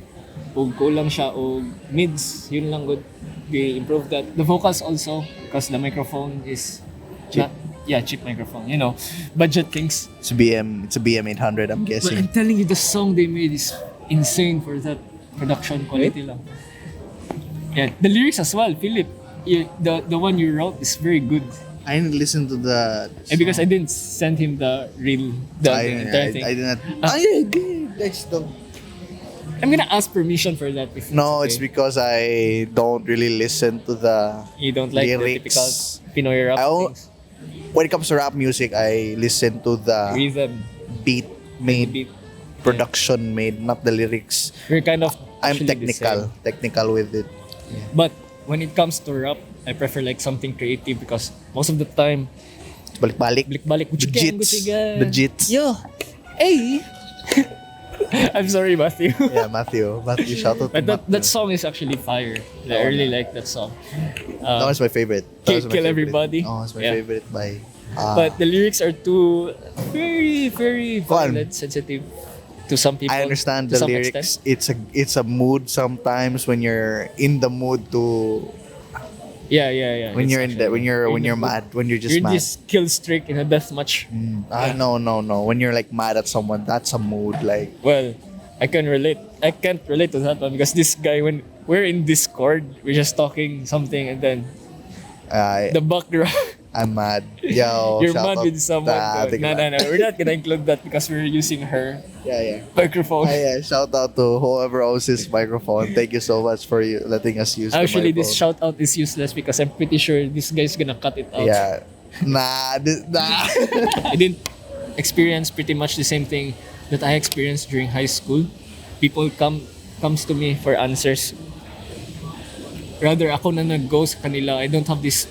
o kulang siya o mids. Yun lang good. We improve that. The vocals also, because the microphone is Cheap. Cheap microphone. You know, budget things. It's a BM 800, I'm But guessing. I'm telling you, the song they made is insane for that production quality lang. Yeah, the lyrics as well, Philip. The one you wrote is very good. I didn't listen to the And because I didn't send him the entire thing. I did not. I did. I just don't. I'm gonna ask permission for that. If No, okay. it's because I don't really listen to the You don't like lyrics. the typical Pinoy rap I don't- things. When it comes to rap music, I listen to the Rhythm, beat made, beat. production made, not the lyrics. We're kind of I'm actually the same. technical with it. But when it comes to rap, I prefer like something creative because most of the time, Balik-balik. balik The jits. The jits. Yo, hey. I'm sorry, Matthew. Yeah, Matthew, shout out to But that Matthew. song is actually fire. I really like that song. That was my favorite. That was my Kill favorite. Everybody. Oh, it's my Yeah. favorite by. But the lyrics are too very, very Fun. violent, sensitive to some people. I understand to the some lyrics. extent. It's a mood sometimes when you're in the mood to Yeah. when It's you're in the, when you're the mad, when you're just you're mad. this kill streak in a death match. No. When you're like mad at someone, that's a mood. Like Well, I can relate. I can't relate to that one because this guy, when we're in Discord, we're just talking something, and then the background. I'm mad. Yo, You're shout mad out with someone. to- No. We're not gonna include that because we're using her Yeah. microphone. Yeah. Shout out to whoever owns this microphone. Thank you so much for you letting us use. Actually, the this shout out is useless because I'm pretty sure this guy's gonna cut it out. Yeah. Nah. I didn't experience pretty much the same thing that I experienced during high school. People comes to me for answers. Rather, ako na nag-go sa kanila. I don't have this...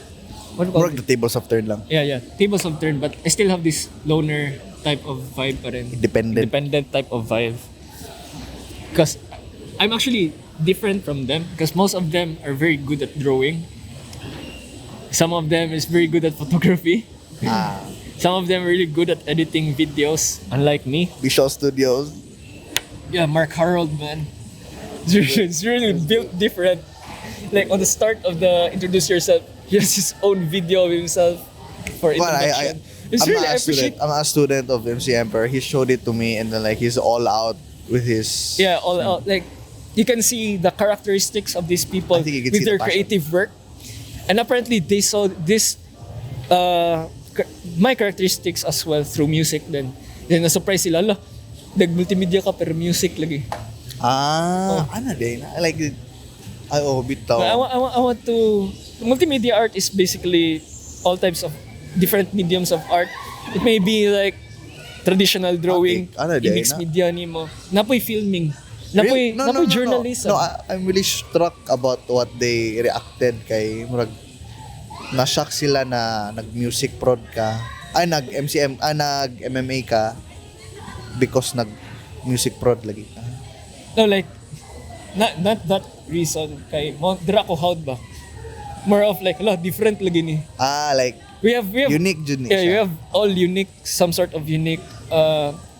What do you call Work it? the tables of turn lang. Yeah. Tables of turn, but I still have this loner type of vibe pa rin. Independent type of vibe. Because I'm actually different from them because most of them are very good at drawing. Some of them is very good at photography. Some of them are really good at editing videos, unlike me. Visual Studios. Yeah, Mark Harold, man. It's really built different. Like on the start of the introduce yourself, he has his own video of himself for Well, introduction. It's really, I appreciate. I'm a student of MC Emperor. He showed it to me, and then like he's all out with his. Yeah, all out. Like, you can see the characteristics of these people I think you can with see their the passion. creative work. And apparently, they saw this, my characteristics as well through music. Then na-surprise sila, ala, nag-multimedia ka pero music lagi. Ano din? I like it. Bitaw. I want to. Multimedia art is basically all types of different mediums of art. It may be like traditional drawing, Ano din, mixed media nimo. Napoy filming. Napoy journalism. No, I'm really struck about what they reacted kay murag na-shock sila na nag-music prod ka. Ay nag-MCM, nag-MMA ka because nag-music prod lagi ka. No, like not that reason kay mo dira ko howd ba. More of like different lagi ni. Like We have unique jud ni yeah, siya. we have all unique, some sort of unique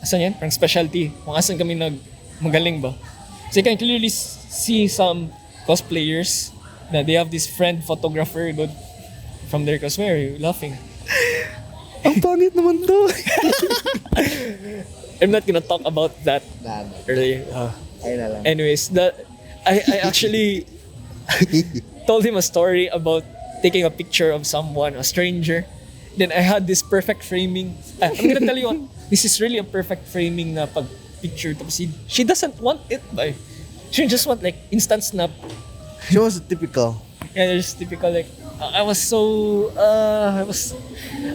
asan yan? Parang specialty. Kung asan kami magaling ba. So you can clearly see some cosplayers na they have this friend photographer good from their cosplay. Are you laughing? Ang pangit naman to. I'm not gonna talk about that earlier. Ay na lang. Anyways, I actually told him a story about taking a picture of someone, a stranger. Then I had this perfect framing. I'm gonna tell you what, this is really a perfect framing na pag-picture. Tapos she doesn't want it, ba? She just want like instant snap. She was typical. Yeah, just typical like, I'm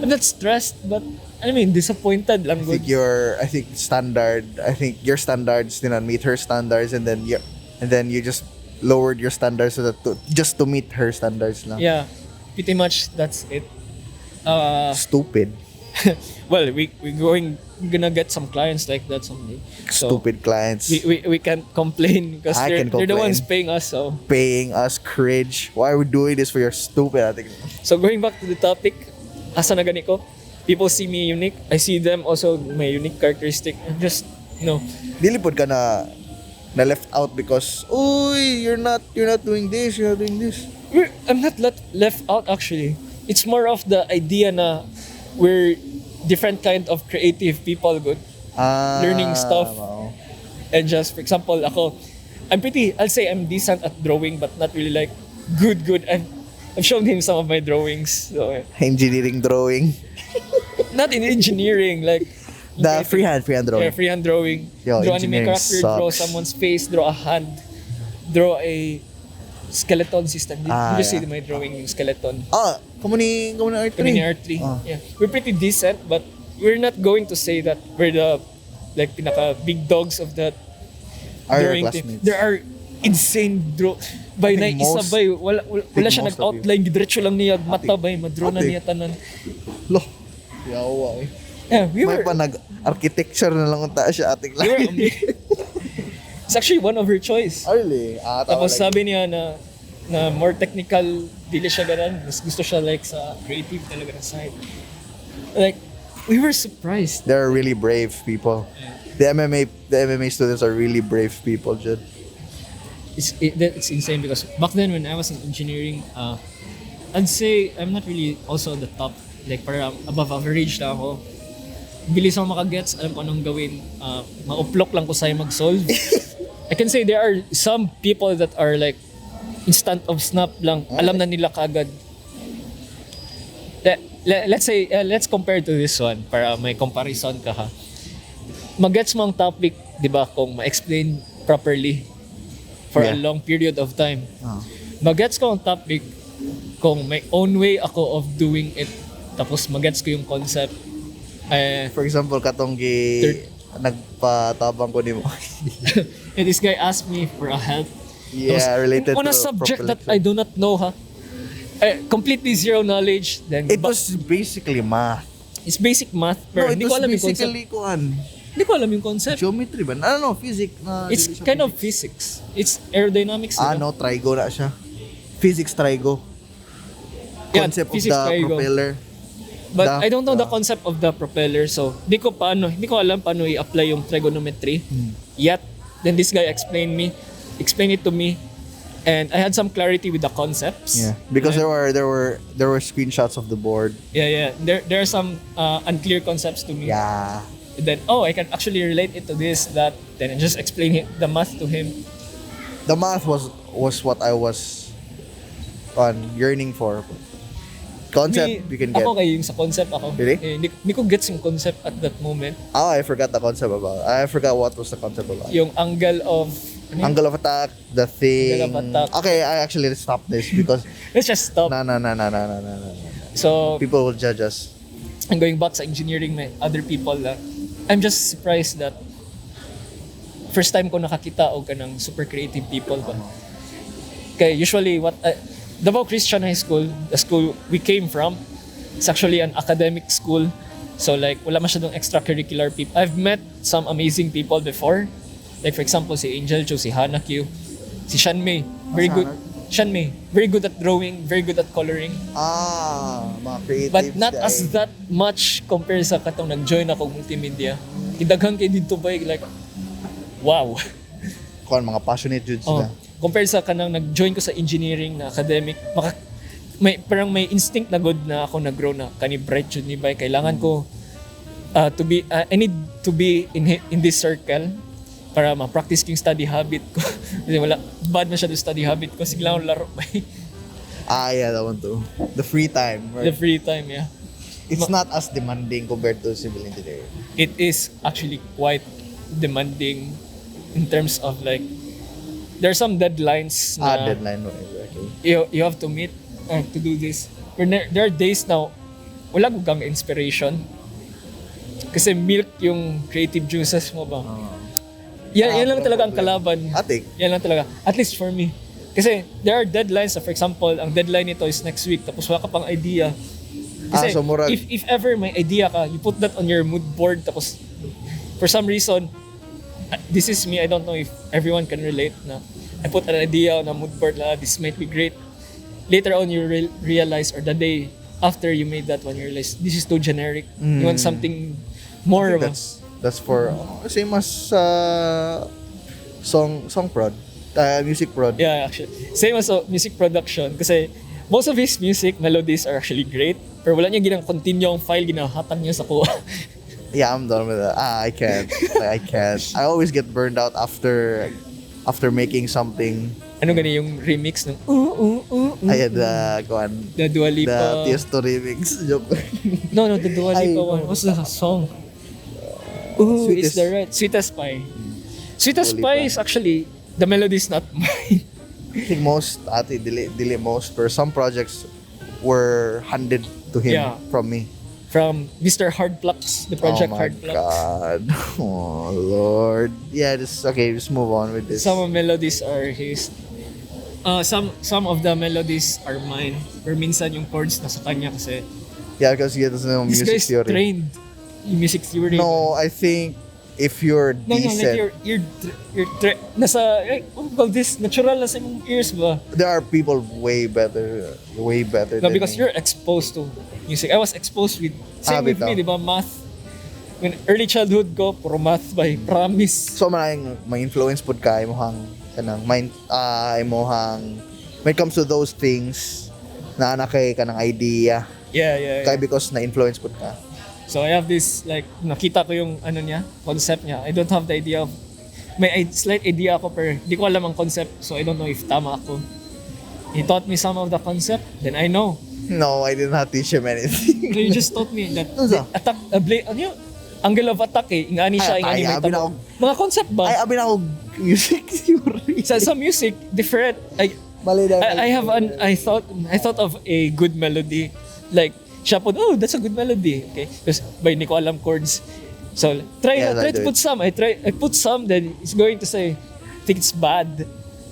not stressed, but I mean, disappointed lang good. I think your standards did not meet her standards, and then you just lowered your standards so that just to meet her standards lang. Yeah, pretty much that's it. Stupid. Well, we're gonna get some clients like that someday. So Stupid clients. we can't complain because I they're can the ones complain. paying us. So Paying us cringe. Why are we doing this for your stupid? I think. going back to the topic, asa na gani ko? People see me unique. I see them also my unique characteristic. And just Dili pod ka na left out because you're not doing this, you're not doing this. I'm not left out actually. It's more of the idea na we're different kind of creative people good. Learning stuff. Wow. And just for example, I'll say I'm decent at drawing but not really like good. I've shown him some of my drawings. So, Engineering drawing. not in engineering, like The freehand drawing. yeah, freehand drawing. Yo, Draw anime engineering character, draw sucks. someone's face, draw a hand, draw a skeleton system. Did you yeah. see my drawing yung skeleton? Kamo ni R3. Kami ni R3. Yeah. We're pretty decent, but we're not going to say that we're the like pinaka big dogs of that Our drawing classmates. team. There are insane draw. Bay na think isa most- bay wala siya most of nag-outline, gidiretso lang niya mata bay madraw na Ate. niya tanan. Lo. Yawa eh. Yeah, we May were pa nag-architecture na lang unta siya ating we were lang. It's actually one of her choice. Really? Tapos sabi niya na more technical, dili siya ganun. Mas gusto siya like sa creative talaga na side. Like, we were surprised. They're really brave people. The MMA students are really brave people, Jud. It's insane because back then when I was in engineering, I'd say I'm not really also the top. Like, para above average lang ako. Bilis ako makagets, alam ko anong gawin. Ma-uplok lang ko sa'yo mag-solve. I can say there are some people that are like instant of snap lang. Alam na nila kagad. Let's say, let's compare to this one para may comparison ka ha. Magets mo ang topic, di ba, kung ma-explain properly for a long period of time. Magets ko ang topic kung may own way ako of doing it. Tapos magets ko yung concept. For example, katong nagpatabang ko nimo. And this guy asked me for a help. Yeah, related on a to subject that propulsion. I do not know, ha? Completely zero knowledge. Then It was basically math. it's basic math, pero No, it hindi ko was alam yung concept. basically kuan. Hindi ko alam yung concept. Geometry ba? No, physics. It's Dili siya kind of physics. It's aerodynamics. no, trigo na siya. Physics trigo. Yeah, Concept of physics the trigo. propeller. But I don't know the concept of the propeller, so hindi ko alam paano i-apply yung trigonometry. Yet, then this guy explained it to me. And I had some clarity with the concepts. Yeah, because And- there were screenshots of the board. yeah. There are some unclear concepts to me. Yeah. And then I can actually relate it to this, that. Then I just explain the math to him. The math was what I was yearning for. Concept you can get. Ako kayo yung sa concept ako. Really? Hindi ko gets yung concept at that moment. Oh, I forgot the concept about. I forgot what was the concept about. Yung angle of Angle of attack, the thing. Angle of attack. Okay, I actually stopped this because let's just stop. no. So People will judge us. I'm going back sa engineering, may other people lang. I'm just surprised that first time ko nakakita og kanang super creative people ba. Kaya usually Davao Christian High School, the school we came from, it's actually an academic school. So like wala masyadong extracurricular people. I've met some amazing people before. Like for example si Angel Cho, si Hana Q, si Shan Mei, very good. Shan Mei, very good at drawing, very good at coloring. Mga creatives. But not as that much compared sa katong nag-join ako multimedia. Kidaghang kay dito ba like wow. Kung mga passionate dudes Oh, sila. compared sa kanang nag-join ko sa engineering na academic, parang may instinct na good na ako nag-grow na kani bright jud ni bay kailangan ko I need to be in this circle para ma-practice yung study habit ko. Kasi wala bad na siya yung study habit ko, sige lang ako laro bay. Yeah, that one too. The free time. Right? The free time, yeah. It's not as demanding compared to civil engineering. It is actually quite demanding in terms of like there are some deadlines na Deadline. Exactly. you have to meet to do this. But there are days now wala ko kang inspiration kasi milk yung creative juices mo ba. Yan lang talaga ang kalaban. Atik. Yan lang talaga. At least for me. Kasi there are deadlines. For example, ang deadline nito is next week tapos wala ka pang idea. Kasi so murag- if ever may idea ka, you put that on your mood board tapos for some reason this is me, I don't know if everyone can relate na I put an idea on a mood board na this might be great. Later on you realize, or the day after you made that one, you realize this is too generic. You want something more of a That's for same as song prod, music prod. yeah, actually. Same as music production kasi most of his music melodies are actually great pero wala niya ginang continue ang file, ginahatan niya sa kuha. Yeah, I'm done with that. I can't. I can't. I always get burned out after making something. Ano gani yung remix ng I had the the Dua Lipa. the Tiesto remix. Joke. No, the Dua Lipa one. What's the song? Ooh, it's Sweetest. the right. Sweetest Pie. Sweetest Dua Pie Lipa. is actually, the melody is not mine. I think most dili most, but some projects were handed to him Yeah. from me. From Mr. Hardplucks, the project Oh my Hardplucks. God. Oh Lord. Yeah, just move on with this. Some of melodies are his. Some of the melodies are mine. Pero minsan yung chords nasa kanya kasi Yeah, because he doesn't know this music guy's theory. trained in music theory. No, I think if you're No, decent, like nasa, what do you call this? Natural na sa imong ears ba? there are people way better No, than because me. you're exposed to music. I was exposed with, same with me, bitaw. di ba, math. When early childhood ko, puro math by promise. So maraming ma-influence pod ka imong kanang mind imong when it comes to those things na kay kanang idea Yeah. kay because na-influence pod ka. So I have this, like, nakita ko yung ano niya, concept niya. I don't have the idea of, may slight idea ako pero di ko alam ang concept, so I don't know if tama ako. He taught me some of the concept, then I know. No, I did not teach him anything. So he just taught me that Ano sa? attack, ano yun? Angle of attack eh. Ingani siya, ingani may abi na tabo. Mga concept ba? Ay abi na ako music theory. Sa music, different. Mali na. I thought of a good melody. Like, siya po, oh, that's a good melody. Okay? Because by hindi ko alam chords. So, try to put some. I put some, then it's going to say, I think it's bad.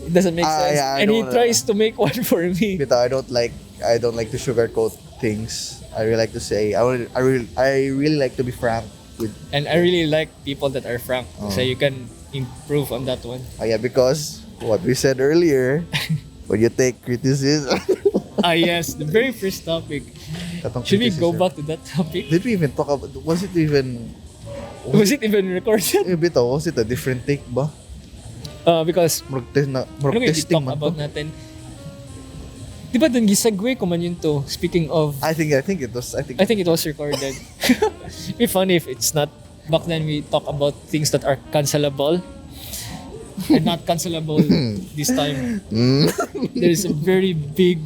It doesn't make sense. Yeah, I And he don't tries to make one for me. Bitaw, I don't like to sugarcoat things. I really like to say I really like to be frank with. And I really like people that are frank. So you can improve on that one. Yeah, because what we said earlier, when you take criticism. Yes, the very first topic. Katong Should we go criticism. back to that topic? Did we even talk about? Was it even Was it even recorded? bitaw? Was it a different take ba? Because Murag testing talk man about to. natin. Di ba dun gisegue ko man yun to? Speaking of, I think it was recorded. It'd be funny if it's not. Back then we talk about things that are cancelable and not cancelable this time. There is a very big,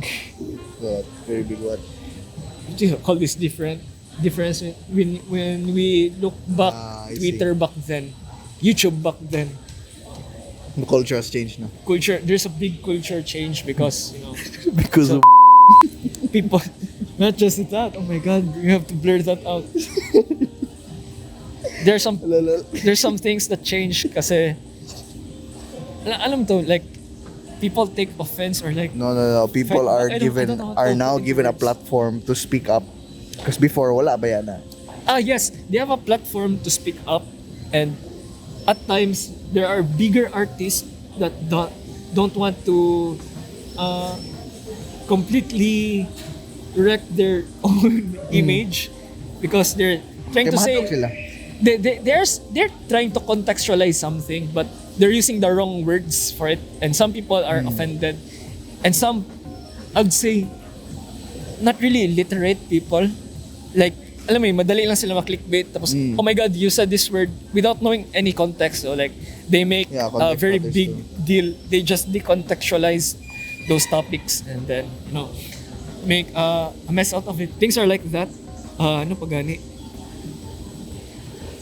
what? Very big what? what do you call this, difference when we look back I Twitter back then, YouTube back then. The culture has changed now. There's a big culture change because, Because So- of people, not just that, oh my god, you have to blur that out. There's some things that change kasi alam to, like people take offense or like No. People are I don't know how to now put it given a into words. platform to speak up. Because before wala ba yan ah? Yes, they have a platform to speak up, and at times there are bigger artists that don't want to completely wreck their own image because they're trying to say Mahatok sila. they're trying to contextualize something, but they're using the wrong words for it, and some people are offended, and some, I'd say, not really literate people, like alam mo yun, madali lang sila ma-clickbait tapos oh my god, you said this word without knowing any context, so like they make a context very matters big too. deal, they just decontextualize those topics and then make a mess out of it. Things are like that. Ano pa gani?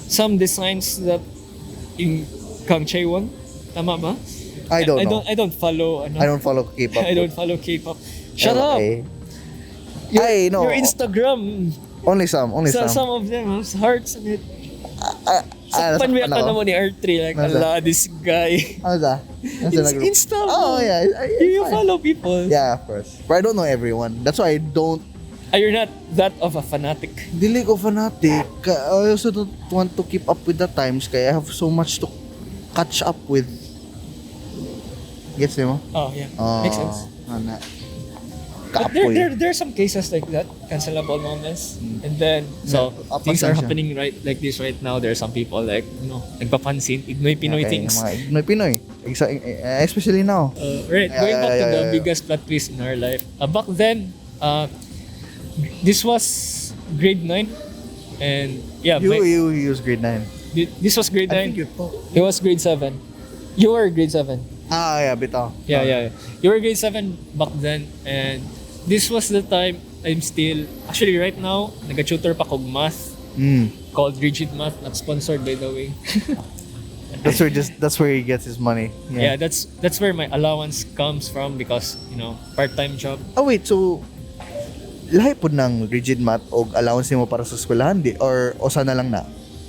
Some designs that in Kang Chaewon, tama ba? I don't know. I don't follow. I don't follow K-pop. I don't follow K-pop. Shut up. Okay. I know. Your Instagram. Only some. Some of them has hearts in it. Nasakpan Panwiyak ka ako. naman ni R3 like, Nasa? ala, this guy. Ano sa? Insta. Oh yeah. You fine. follow people. Yeah, of course. But I don't know everyone. That's why I don't. You're not that of a fanatic. Dili ko fanatic. I also don't want to keep up with the times kaya I have so much to catch up with. Gets mo? Oh, yeah. Makes sense. Ana. But there are some cases like that, cancelable moments. And then, so, up things and are down siya. happening like this right now. There are some people like, nagpapansin, Ignoy Pinoy things. Mga Pinoy. Especially now. Right, going back to the yeah. biggest plot twist in our life. Back then, this was grade 9. And, yeah, You use grade 9. this was grade 9. I think you thought. It was grade 7. You were grade 7. Yeah, bitaw. Yeah. You were grade 7 back then, and this was the time I'm still, actually right now, nag-tutor pa kog math called Rigid Math, not sponsored by the way. That's where he gets his money. Yeah, that's where my allowance comes from because, part-time job. Oh wait, so lahi po ng rigid math o allowance mo para sa eskwelahan di or osa na lang na?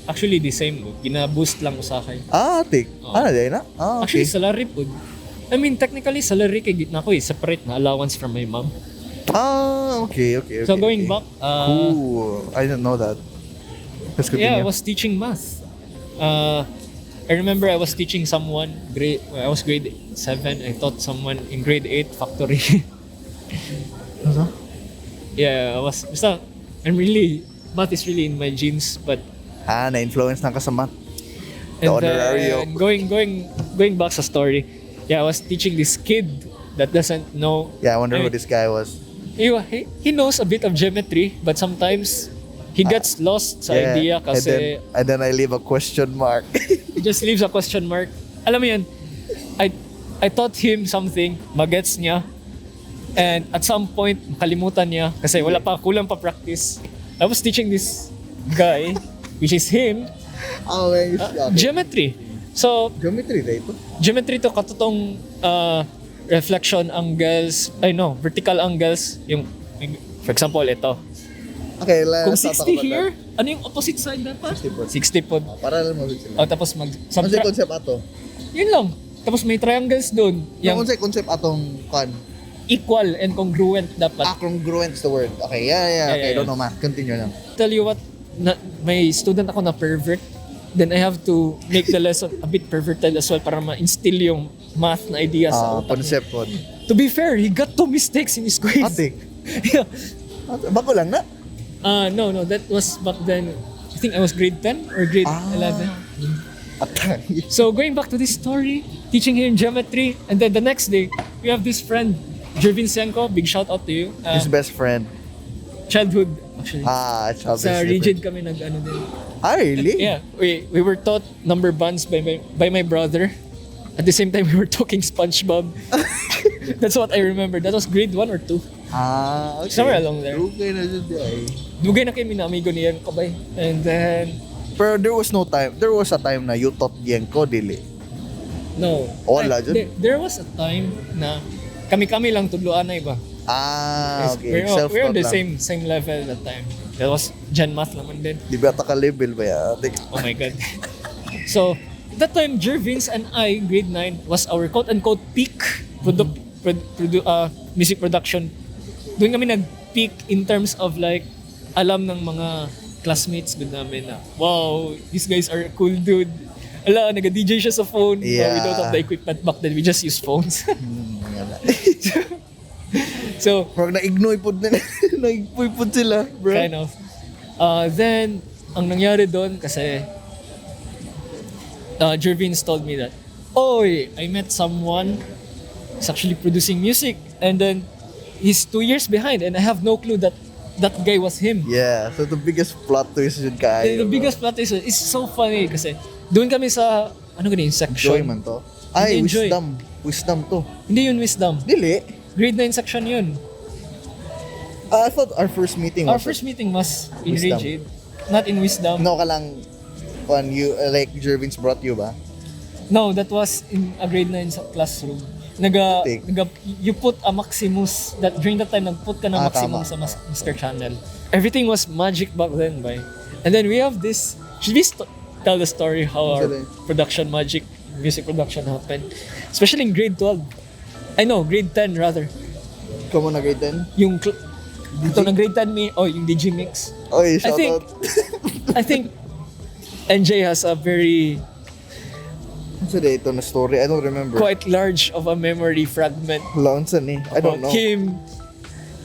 Actually, the same. Gina-boost lang usakay. Tik. Di na? Okay. Actually, salary po. I mean, technically, salary kay gitna ko separate na allowance from my mom. Okay. So going back, cool. I didn't know that. Let's continue. yeah, I was teaching math. I remember I was teaching someone I was grade 7. I taught someone in grade 8 factory. Ano? Yeah, math is really in my genes, but Na-influence ng kasama. The and honorary then going back sa story. Yeah, I was teaching this kid that doesn't know. Yeah, I wonder I who mean, this guy was. He knows a bit of geometry, but sometimes he gets lost sa idea kasi and then I leave a question mark. he just leaves a question mark. Alam mo yun, I taught him something, magets niya, and at some point, makalimutan niya kasi kulang pa practice. I was teaching this guy, which is him, Okay. geometry. So, Geometry dito. geometry to katutong reflection angles, vertical angles, yung, for example, ito. Okay, Kung let's talk 60 about here, ano yung opposite side dapat? 60 po. 60 po. Para alam mo sila. Tapos Ano sa concept ato? yun lang. Tapos may triangles doon. Yung Yung concept atong kan. equal and congruent dapat. Congruent is the word. Okay, yeah. Okay, yeah. don't know math. Continue lang. Tell you what, may student ako na pervert. Then I have to make the lesson a bit perverted as well para ma-instill yung math na idea sa utak niya. Concept po. To be fair, he got 2 mistakes in his quiz. Atik. Yeah. Bako lang na. No, that was back then. I think I was grade 10 or grade 11. So going back to this story, teaching him geometry, and then the next day, we have this friend, Jervin Senko, big shout out to you. His best friend. Childhood, actually. Childhood. Sa rigid kami nag-ano din. Really? Yeah, we were taught number bands by my brother. At the same time, we were talking SpongeBob. That's what I remember. That was grade 1 or 2. Okay. Somewhere along there. Okay na dyan ay. Dugay na kami na amigo niyan kabay. And then, Pero there was a time na you taught Yenko, dili. no. Wala dyan? There was a time na kami-kami lang tudloan na iba. Okay. We're on the Self-taught lang. same level that time. That was Gen Math naman din. Di ba ka-level ba yan? Oh my God. So, that time, Jervins and I, grade 9, was our quote-unquote peak music production. Doon kami nag-peak in terms of like, alam ng mga classmates good namin na, wow, these guys are a cool dude. Ala, nag-DJ siya sa phone. Yeah. We don't have the equipment back then. We just use phones. So, Parang na-ignoy po na na-ignoy po sila, bro. kind of. Then, ang nangyari doon kasi Jervins told me that, "Oy, I met someone who's actually producing music, and then he's 2 years behind, and I have no clue that that guy was him." Yeah, so the biggest plot twist yun kayo. The biggest plot is it's so funny kasi doon kami sa ano ganyan section. Enjoyment to. Ay, Hindi enjoy. Wisdom to. Hindi yun wisdom. Dili. Grade 9 section yun. I thought our first meeting Our was first meeting was in Wisdom. rigid, not in wisdom. No ka lang when you like Jervins brought you ba? No, that was in a grade 9 sa classroom. Take. You put a Maximus, that during that time, nagput ka ng Maximum tama. sa Master Channel. Everything was magic back then, bay. And then we have this, should we tell the story how our Sorry. music production happened? Especially in grade 12. I know, grade 10 rather. Ikaw mo na grade 10? Yung, ito na grade 10 yung DJ Mix. Oy, shout think- out. I think NJ has a very So ito na story, I don't remember. quite large of a memory fragment Launsan eh. I don't know. about him,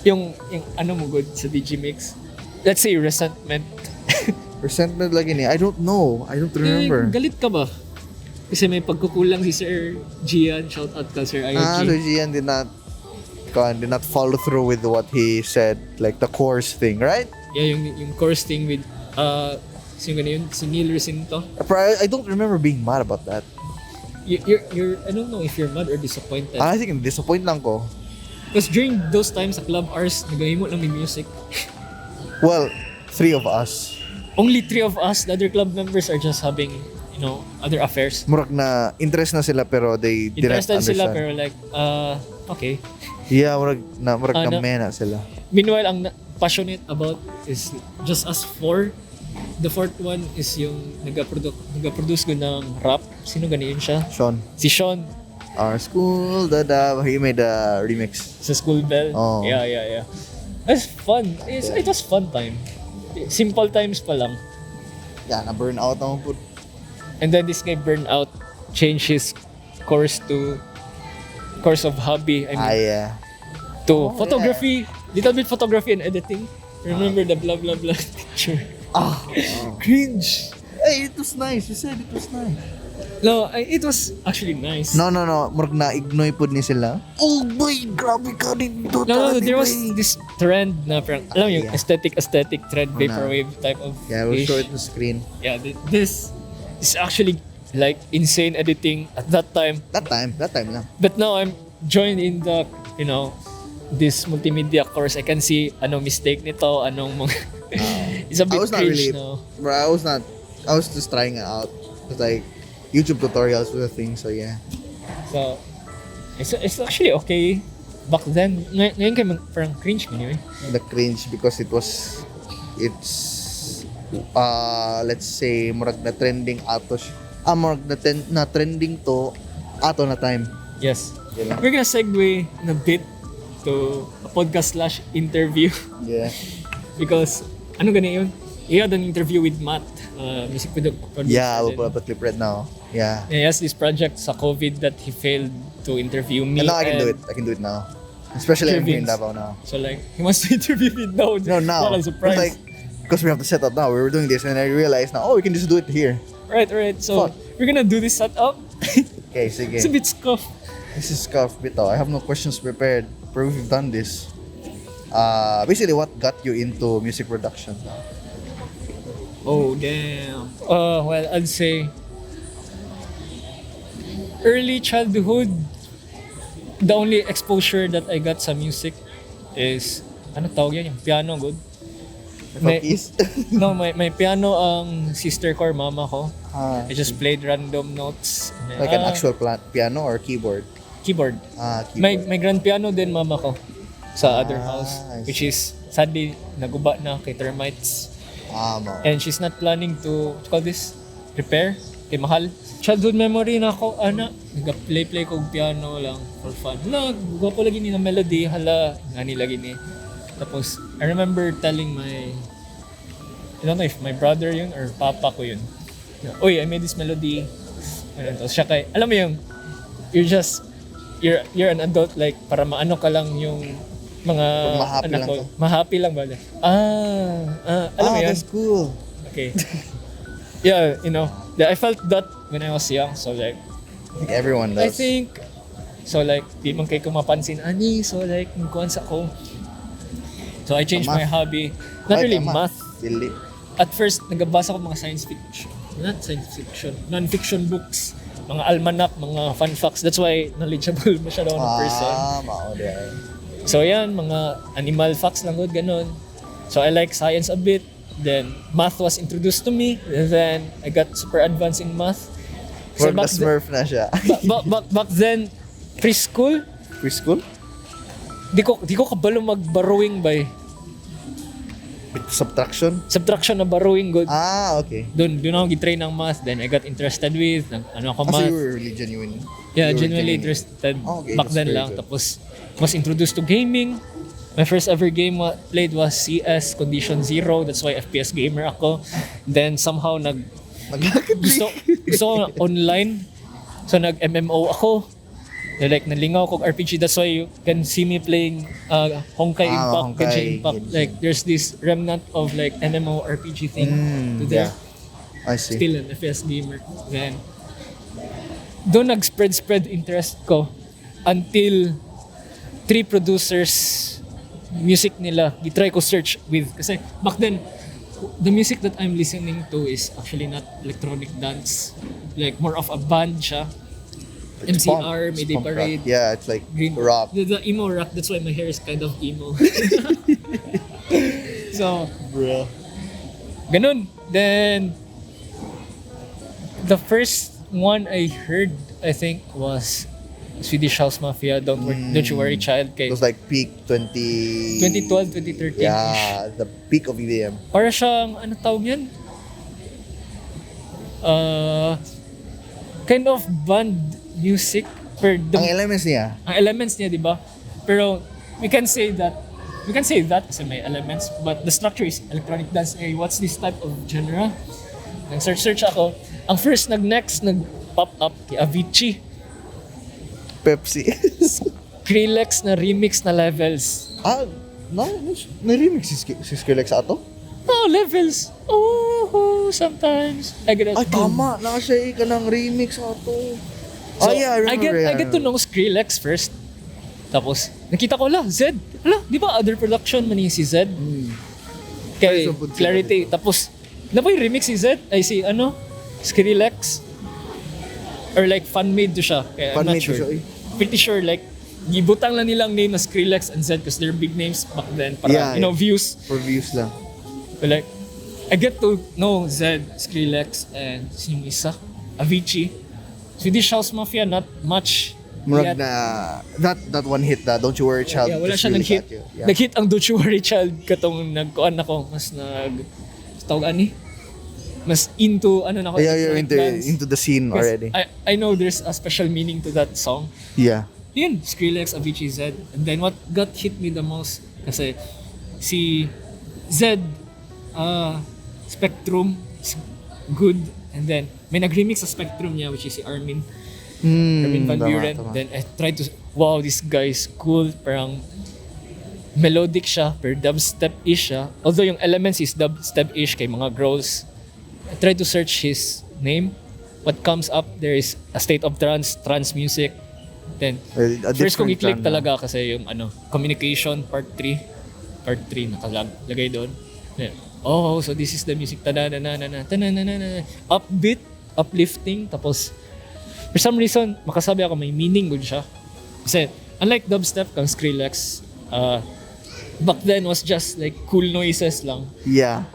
yung ano mo good sa DJ Mix. Let's say resentment. Resentment lagi niya. I don't know. I don't remember. Galit ka ba? Kasi may pagkukulang si Sir Gian, shout out ka Sir IOG. So Gian did not follow through with what he said, like the course thing, right? Yeah, yung chorus thing with sino yun? Si Neil Recinto. But I don't remember being mad about that. You're I don't know if you're mad or disappointed. I think disappoint lang ko. Because during those times sa club hours, nagahimo lang may music. Well, 3 of us. Only 3 of us, the other club members are just having, other affairs. Murag na interest na sila pero they didn't Interested understand. sila pero like, okay. Yeah, murag na Ano? mena sila. Meanwhile, ang passionate about is just us 4. The 4th one is yung nag-produce ko ng rap. Sino ganyan siya? Sean, Si Sean our school, he made a remix. sa School Bell. Oh. Yeah. It's fun. It was fun time. Simple times pa lang. Yeah, na burnout naman po. And then this guy Burnout changed his course of hobby. I mean, Yeah. to photography. Little bit photography and editing. Remember the blah blah blah picture. Cringe. Hey, it was nice. You said it was nice. No, it was actually nice. No. Murag na ignoy pod ni sila. Oh boy, grabe ka din to. No, there was this trend na parang, alam mo yung Yeah. aesthetic trend, Oh, vaporwave type of Yeah, we'll ish. show it on the screen. Yeah, this is actually like insane editing at that time. That time lang. But now I'm joined in the, this multimedia course. I can see anong mistake nito, anong mga... It's a I bit was not cringe really, now. bro, I was just trying it out. It's like YouTube tutorials were a thing, so yeah. So, it's actually okay. Back then, ngayon kayo parang cringe anyway. The cringe because it's let's say murag na trending ato murag na trending to ato na time. Yes. Yun lang. We're gonna segue in a bit to a podcast/interview Yeah. because ano gani yun? He had an interview with Matt, music producer. Yeah, we'll put up a clip right now. Yeah. He has this project sa COVID that he failed to interview me. And now I can do it. I can do it now. Especially I'm here in Jervins. Davao now. So like, he wants to interview me now. No, now. What a surprise. It's like, because we have to set up now. We were doing this and I realized now, we can just do it here. Right. So, Fuck. we're gonna do this setup. Okay, sige. It's a bit scuff. This is Scuff Bito. I have no questions prepared, but we've done this. Basically, what got you into music production? Oh, damn. Well, I'd say early childhood, the only exposure that I got sa music is, ano tawag yan? Yung piano, good? Cookies? No, may piano ang sister ko or mama ko. Ah, I just played random notes. like an actual piano or keyboard? Keyboard. Keyboard. May grand piano din mama ko sa other house, I see. which is sadly naguba na kay termites. Mo. And she's not planning to, what you call this, repair. Kay mahal. Childhood memory na ako, nag-play ko piano lang for fun. Gwapo lagi ni na melody, hala, ngani lagi ni. Tapos, I remember telling I don't know if my brother yun or papa ko yun. Uy, I made this melody. Tapos siya kay, alam mo yung, you're an adult, like, para maano ka lang yung mga Mahappy anak lang ko. ka. Mahappy lang ba? Alam mo yun? That's cool. Okay. Yeah, I felt that when I was young. So like, I think everyone does. I think, so like, di man kayo kumapansin, so like, nagkuhan sa ako. So I changed my Math. hobby. Not really math. Silly. At first, nagabasa ko mga science fiction. Not science fiction. Non-fiction books. Mga almanac, mga fun facts. That's why knowledgeable masyado ako ng person. Mao din. So yan, mga animal facts lang good, ganun. So I like science a bit. Then math was introduced to me. And then I got super advanced in math. For the Smurf na siya. Back then, preschool, Preschool? di ko kabalo mag-borrowing by Subtraction? subtraction na borrowing good. Okay. Doon ako gitrain ng math. Then I got interested with, ako So math. you were really genuine? Yeah, You were genuinely genuine. interested Okay, back that's then very lang. good. Tapos, was introduced to gaming. My first ever game played was CS Condition Zero. That's why FPS gamer ako. Then somehow gusto ko online. So nag-MMO ako. Like nalingaw ko RPG. That's why you can see me playing Honkai Impact, Honkai, Genshin Impact. Genshin. Like there's this remnant of like MMO RPG thing to there. Yeah. I see. Still an FPS gamer. Then doon nag-spread interest ko until 3 producers music nila gitry ko search with kasi back then the music that I'm listening to is actually not electronic dance, like more of a band siya. It's MCR, punk. It's Mayday punk rock. Parade, Yeah, it's like Green rock. the emo rock. That's why my hair is kind of emo. So Bro. ganun. Then the first one I heard, I think, was Swedish House Mafia, Don't You Worry Child. It was like peak 2012, 2013-ish. Yeah, the peak of EDM. Para siyang, ano tawag yan? Kind of band music. Ang elements niya. Ang elements niya, di ba? Pero we can say that kasi may elements, but the structure is electronic dance. Hey, what's this type of genre? Nag-search ako. Ang first nag-pop up kay Avicii. Pepsi. Skrillex na remix na Levels. Na-remix si Skrillex ato? Oh, Levels. Oh, sometimes. I Tama. Nakasya ka ng remix ato. So, Yeah, I remember. I get to know Skrillex first. Tapos, nakita ko Zed. Di ba other production man si Zed? Kay Ay, so, Clarity. Tapos, na ba yung remix si Zed? Ay si Skrillex? Or like fan-made to siya. Kaya I'm not Fan-made to sure. siya, Pretty sure like, gibutang lang nilang name na Skrillex and Zed because they're big names back then. Para, views. For views lang. But like, I get to know Zed, Skrillex, and yung isa, Avicii. Swedish House Mafia, not much. Murag yet. na, that one hit na, Don't You Worry Child. Yeah, wala just siya really nag-hit. got you. Yeah. Nag-hit ang Don't You Worry Child katong nagkuan ako. Mas tawag ani? Mas into, na ako. Yeah, you're electronic dance. into the scene 'Cause already. I know there's a special meaning to that song. Yeah. Yun, Skrillex, Avicii, Zed. And then what got hit me the most, kasi si Zed, Spectrum, is good. And then, may nag-remix sa Spectrum niya, which is si Armin Van Buren. Tama. Then I tried to, wow, this guy is cool. Parang melodic siya, pero dubstep-ish siya. Although yung elements is dubstep-ish kay mga growls. I tried to search his name. what comes up there is a state of trance music. Then first kong i-click talaga kasi yung communication part 3 nakalagay doon. Yeah. Oh, so this is the music upbeat, uplifting, tapos for some reason makasabi ako may meaning gud siya. Kasi unlike dubstep kang Skrillex, back then was just like cool noises lang. Yeah.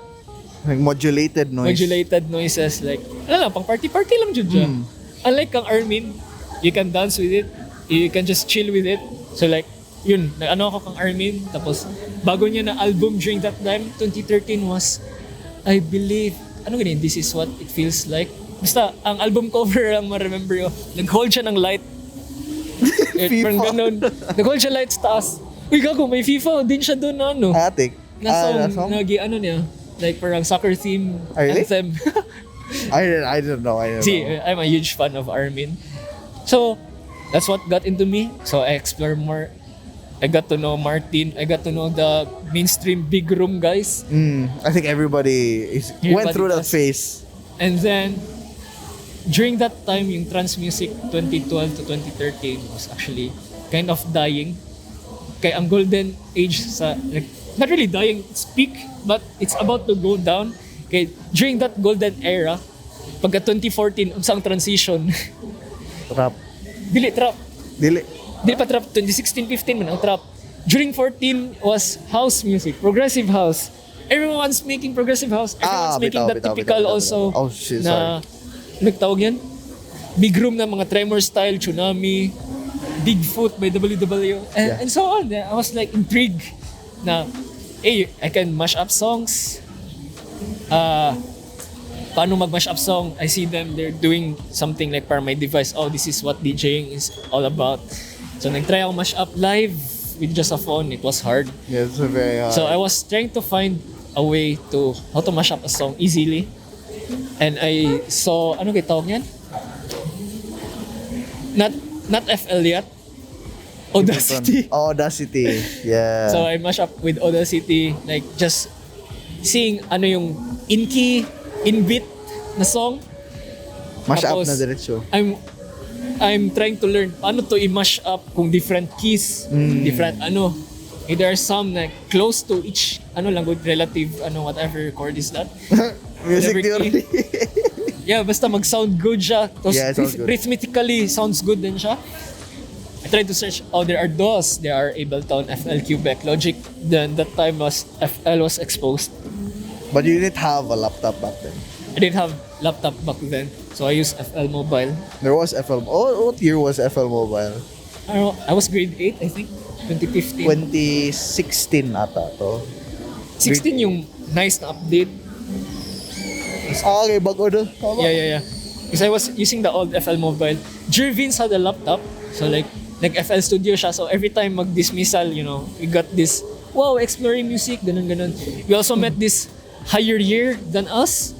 Like modulated noises, like pang party lang jud siya. Unlike kang Armin, you can dance with it, you can just chill with it. So like yun, ako kang Armin, tapos bago niya na album during that time 2013 was I believe This Is What It Feels Like. Basta ang album cover ang ma-remember ko, nag-hold siya ng light. Parang ganun, nag-hold siya light sa taas. Uy gago, may FIFA din siya doon na Atik. na song niya, like parang soccer theme anthem. I don't know. See, I'm a huge fan of Armin. So, that's what got into me. So, I explore more. I got to know Martin. I got to know the mainstream big room guys. I think everybody went through that phase. And then, during that time, yung trance music 2012 to 2013 was actually kind of dying. Kaya ang golden age sa, like, not really dying, it's peak, but it's about to go down. Kaya during that golden era, pagka 2014, unsang transition. Trap. Dili trap. Dili pa trap. 2016-15 man ang trap. During 14 was house music, progressive house. Everyone's making progressive house. Everyone's making that typical also. Oh shit, na, nagtawag yan? Big room na mga Tremor style, Tsunami, Bigfoot by WW, and so on. I was like intrigued na, hey, I can mash up songs. Paano mag-mash up song? I see them, they're doing something like para my device. Oh, this is what DJing is all about. So nag-try ako mash up live with just a phone. It was hard. Yeah, it's very hard. So I was trying to find a way to how to mash up a song easily. And I saw, ano kayo tawag yan? Not FL yet. Audacity. Audacity. Yeah. So I mash up with Audacity, like just seeing ano yung in key, in beat na song. Mash up Tapos, na diretso. I'm trying to learn paano to i-mash up kung different keys, different ano. There are some like close to each lang good relative whatever chord is that. Music theory. Yeah, basta mag-sound good siya. Tapos sounds good. rhythmically sounds good din siya. I tried to search, there are DAWs, there are Ableton, FL, Quebec, Logic. Then that time FL was exposed. But you didn't have a laptop back then. I didn't have laptop back then, so I used FL Mobile. There was FL. What year was FL Mobile? I don't know, I was grade 8, I think. 2015. 2016 ata to. 16 yung nice na update. Okay, bago na. Yeah. Because I was using the old FL Mobile. Vince had a laptop, so like FL Studio siya. So every time mag-dismissal, we got this, wow, exploring music, ganun. We also met this higher year than us.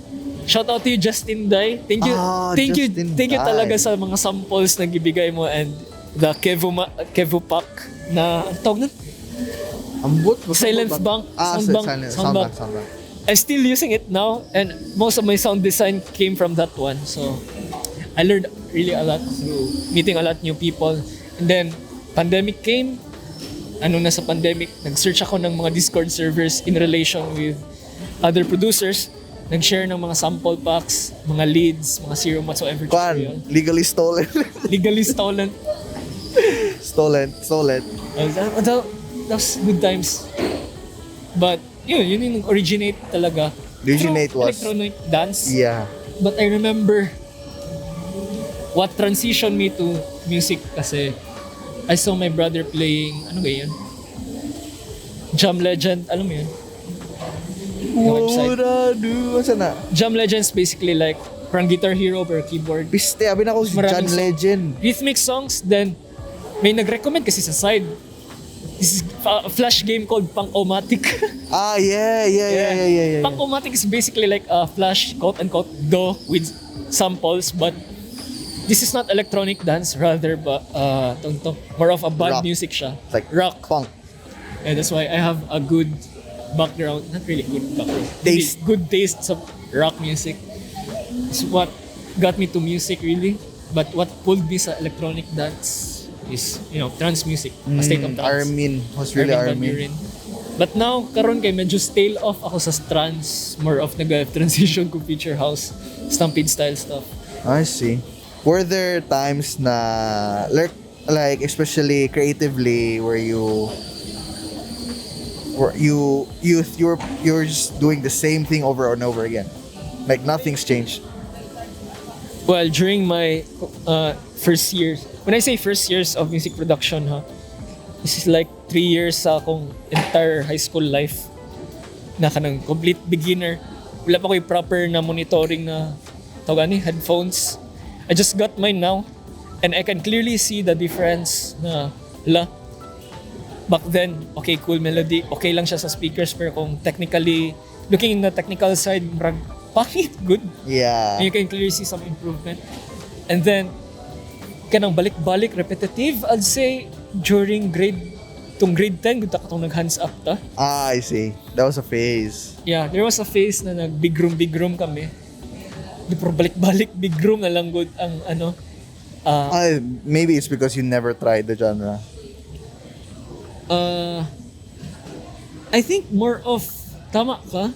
Shout out to you, Justin Dai. Thank you talaga sa mga samples na gibigay mo and the Kevo Pack na tawag nun? Ambot? Silent Bank. Sound bank. I'm still using it now and most of my sound design came from that one. So I learned really a lot through meeting a lot new people. And then pandemic came. Sa pandemic, nag-search ako ng mga Discord servers in relation with other producers. Nag-share ng mga sample packs, mga leads, mga serum whatsoever. Legally stolen. Legally stolen. Stolen. That was good times. But yun yung originate talaga. Originate was electronic dance. Yeah. But I remember what transitioned me to music kasi I saw my brother playing, Jam Legend, alam mo yun? What I do? What's na? Jam Legends basically like parang Guitar Hero per keyboard. Piste, abin ako si Jam Legend. Rhythmic songs, then may nag-recommend kasi sa side. This is a flash game called Punk-O-Matic. Yeah. Punk-O-Matic is basically like a flash quote-unquote do with samples, but this is not electronic dance, rather but more of a band rock music siya. Like rock. Punk. And that's why I have a good background, not really good background, Taste. Good taste sa rock music. It's what got me to music really. But what pulled me sa electronic dance is, trance music. A state of trance. Armin was really Van Armin. Buren. But now, karon kay medyo stale off ako sa trance. More of nag-transition ko future house, stampede style stuff. I see. Were there times na like especially creatively where you're just doing the same thing over and over again, like nothing's changed? Well, during my first years, when I say first years of music production, this is like 3 years sa akong entire high school life na kanang complete beginner. Wala pa ko yung proper na monitoring na headphones. I just got mine now and I can clearly see the difference na back then, okay, cool melody, okay lang siya sa speakers, pero kung technically, looking in the technical side, pangit, good. Yeah. And you can clearly see some improvement. And then, kanang balik-balik, repetitive, I'd say, during grade 10, good akong nag-hands up ta. I see. That was a phase. Yeah, there was a phase na nag-big room kami. Di pero balik-balik, big room na lang good ang Maybe it's because you never tried the genre. I think more of, tama ka,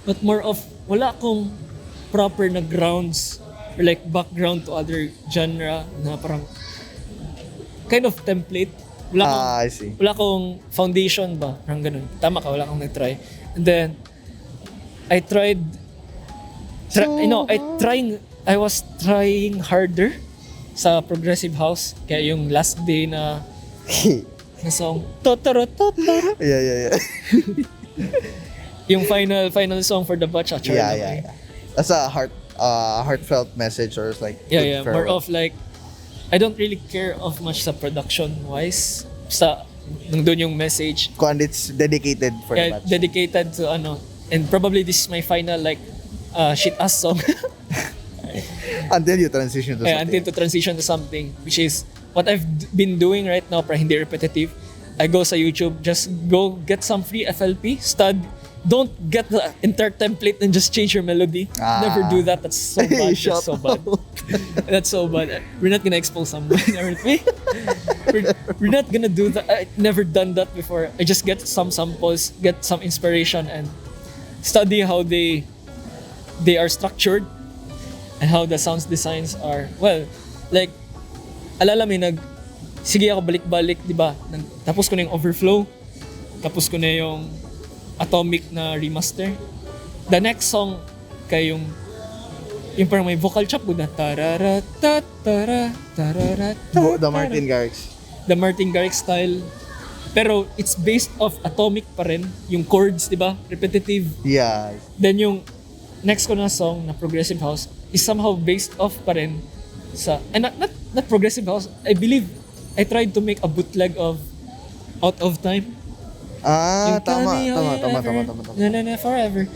but more of, wala akong proper na grounds or like background to other genre na parang kind of template. I see. Wala akong foundation ba, parang ganun. Tama ka, wala akong nag-try. And then, I was trying harder sa progressive house. Kaya yung last day na song, Yeah. yung final song for the batch, Yeah. That's a heartfelt message, or it's like Yeah. farewell. More of like, I don't really care of much sa production wise. Sa nandun yung message. And it's dedicated for the batch. Dedicated to and probably this is my final like shit ass song. Until you transition to something. Until to transition to something, which is what I've been doing right now, para hindi repetitive. I go sa YouTube, just go get some free FLP, don't get the entire template and just change your melody. Never do that. That's so bad. That's so bad. That's so bad. We're not gonna expose someone, aren't we? We're not gonna do that. I've never done that before. I just get some samples, get some inspiration, and study how they are structured and how the sounds designs are. Well, like, alala may sige ako balik-balik, di ba? Tapos ko na yung overflow, tapos ko na yung atomic na remaster. The next song kay yung parang may vocal chop na tarara ta tara tarara ta, The Martin Garrix. The Martin Garrix style. Pero it's based off atomic pa rin, yung chords, di ba? Repetitive. Yeah. Then yung next ko na song na progressive house is somehow based off pa rin sa, and not progressive house. I believe I tried to make a bootleg of Out of Time. Yung Tama. Na forever.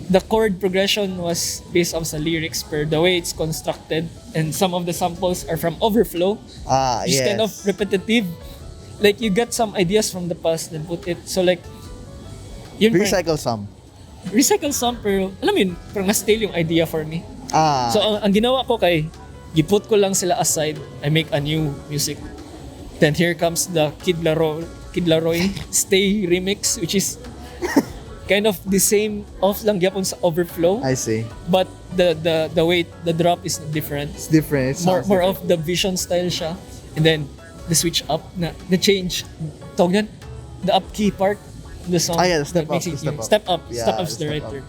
The chord progression was based on sa lyrics per the way it's constructed, and some of the samples are from Overflow. Just kind of repetitive. Like you get some ideas from the past and put it. So like yun Recycle some. Pero alam mo yun, parang na-stale yung idea for me. So ang ginawa ko kay giput ko lang sila aside, I make a new music. Then here comes the Kid Laroi Stay remix, which is kind of the same off lang gyapon sa Overflow. I see. But the way the drop is different. It's different. More of the vision style siya. And then the switch up na the change. Tawag yan? The up key part of the song. Yeah, the step that up. makes it The new. step up. Step up's the right term.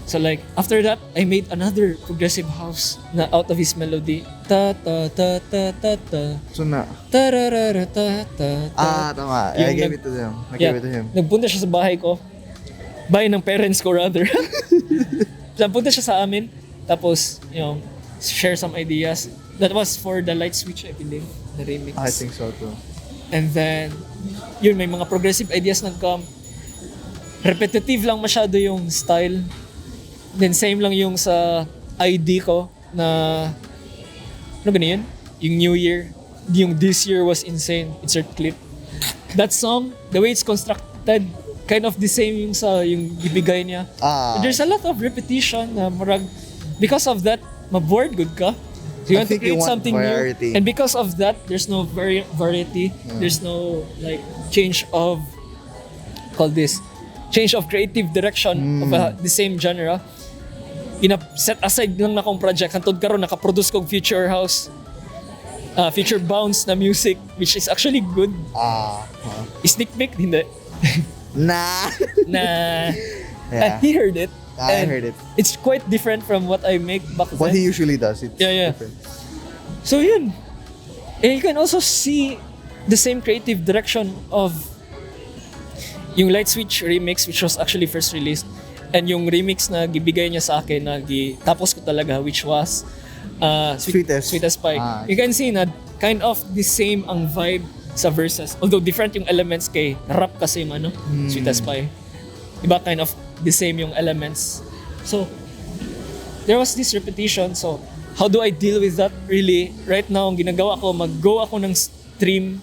So like after that, I made another progressive house na out of his melody. Ta ta ta ta ta ta. So na. Tararara ta ta ta. Tama. I gave it to them. I gave it to him. Nagpunta siya sa bahay ko. Bahay ng parents ko rather. Nagpunta siya sa amin. Tapos, share some ideas. That was for the light switch, I believe. The remix. I think so too. And then, yun, may mga progressive ideas nag-come. Repetitive lang masyado yung style. Then same lang yung sa ID ko na, ano ba yun? Yung New Year. Yung This Year Was Insane. Insert clip. That song, the way it's constructed, kind of the same yung sa yung ibigay niya. There's a lot of repetition na marag, because of that, ma-bored good ka. So you I want to think you create want something variety. new. And because of that, there's no variety. There's no like change of change of creative direction of the same genre. Set aside lang na kong project hantod karon naka-produce kog future house. Future bounce na music which is actually good. Sneak peek hindi. Nah. Nah. Yeah. He heard it. I And heard it. It's quite different from what I make back What he then. usually does. It's Yeah. different. So yun. And you can also see the same creative direction of yung Light Switch remix which was actually first released and yung remix na gibigay niya sa akin na tapos ko talaga which was Sweetest Pie. You can see na kind of the same ang vibe sa verses. Although different yung elements kay rap kasi yung Sweetest Pie. Iba kind of the same yung elements. So there was this repetition. So how do I deal with that? Really, right now ang ginagawa ko, mag-go ako ng stream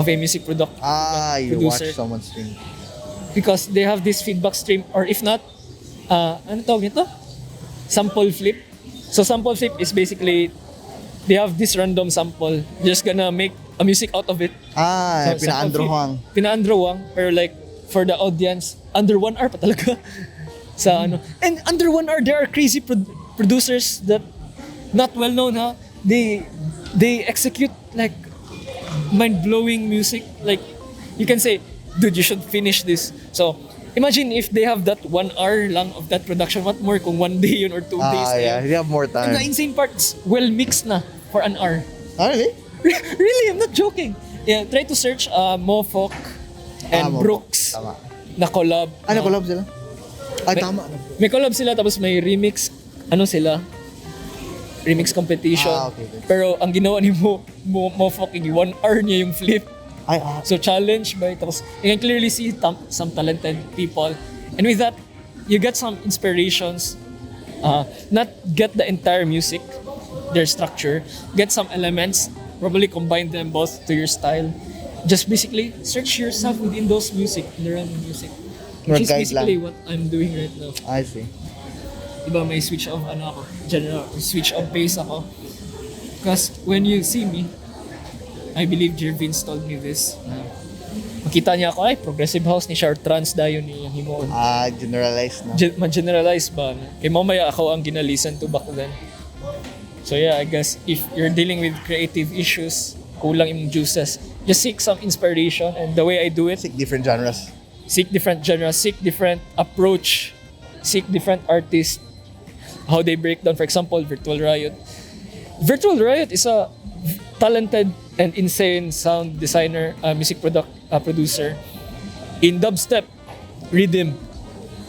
of a music You producer. watch someone stream. Because they have this feedback stream or if not, ano tawag nito? Sample flip. So sample flip is basically they have this random sample. Just gonna make a music out of it. So, Pinaandrohang. Pinaandrohang. Pero like for the audience, under 1 hour pa talaga. Sa ano. And under 1 hour, there are crazy producers that not well known ha. They execute like mind-blowing music. Like you can say, dude, you should finish this. So imagine if they have that 1 hour lang of that production. What more kung 1 day yun or 2 days na Yeah, yun. you have more And the time. insane part is well mixed na for an hour. Really? Really, I'm not joking. Yeah, try to search Mofok and Mofok. Brooks Tama. na collab. Collab sila? Ay, tama. May collab sila tapos may remix. Ano sila? Remix competition. Okay. Pero ang ginawa ni Mofok, 1 hour niya yung flip. So challenge by tapos you can clearly see some talented people. And with that, you get some inspirations. Not get the entire music, their structure. Get some elements, probably combine them both to your style. Just basically search yourself within those music, in the realm of music. Which is Guide basically lang. what I'm doing right now. I see. Diba may switch of switch of pace ako. Because when you see me, I believe Vince told me this. Makita niya ako, ay, progressive house ni Shar Trans dayon ni himuon. Generalized na. Ma-generalize ba? Kaya mamaya ako ang ginalisten to back then. So yeah, I guess if you're dealing with creative issues, kulang yung juices, just seek some inspiration. And the way I do it, Seek different genres. seek different genres, seek different approach, seek different artists, how they break down. For example, Virtual Riot. Virtual Riot is a talented and insane sound designer, music producer in dubstep, rhythm.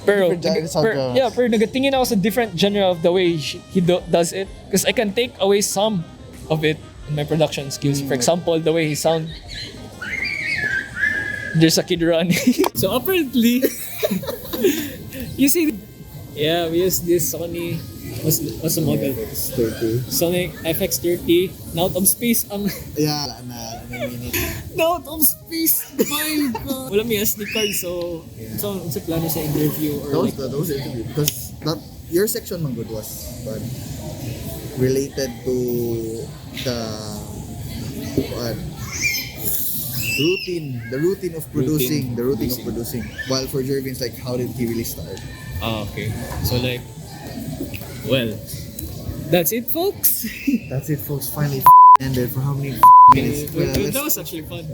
Pero, Different genres. pero nagatingin ako sa different genre of the way he does it. Because I can take away some of it in my production skills. For example, the way he sound. There's a kid running. So apparently, you see, yeah, we use this Sony, what's the model? Sony FX30, na out of space ang Yeah, na minute. na out of space. My God. Wala may SD card, so sa plano sa interview or like, Those interview. Because your section man good was fun. Related to the routine of producing, While for Jervin's like, how did he really start? okay. So like, well, that's it, folks. That's it, folks. Finally ended for how many minutes? Well, That was actually fun.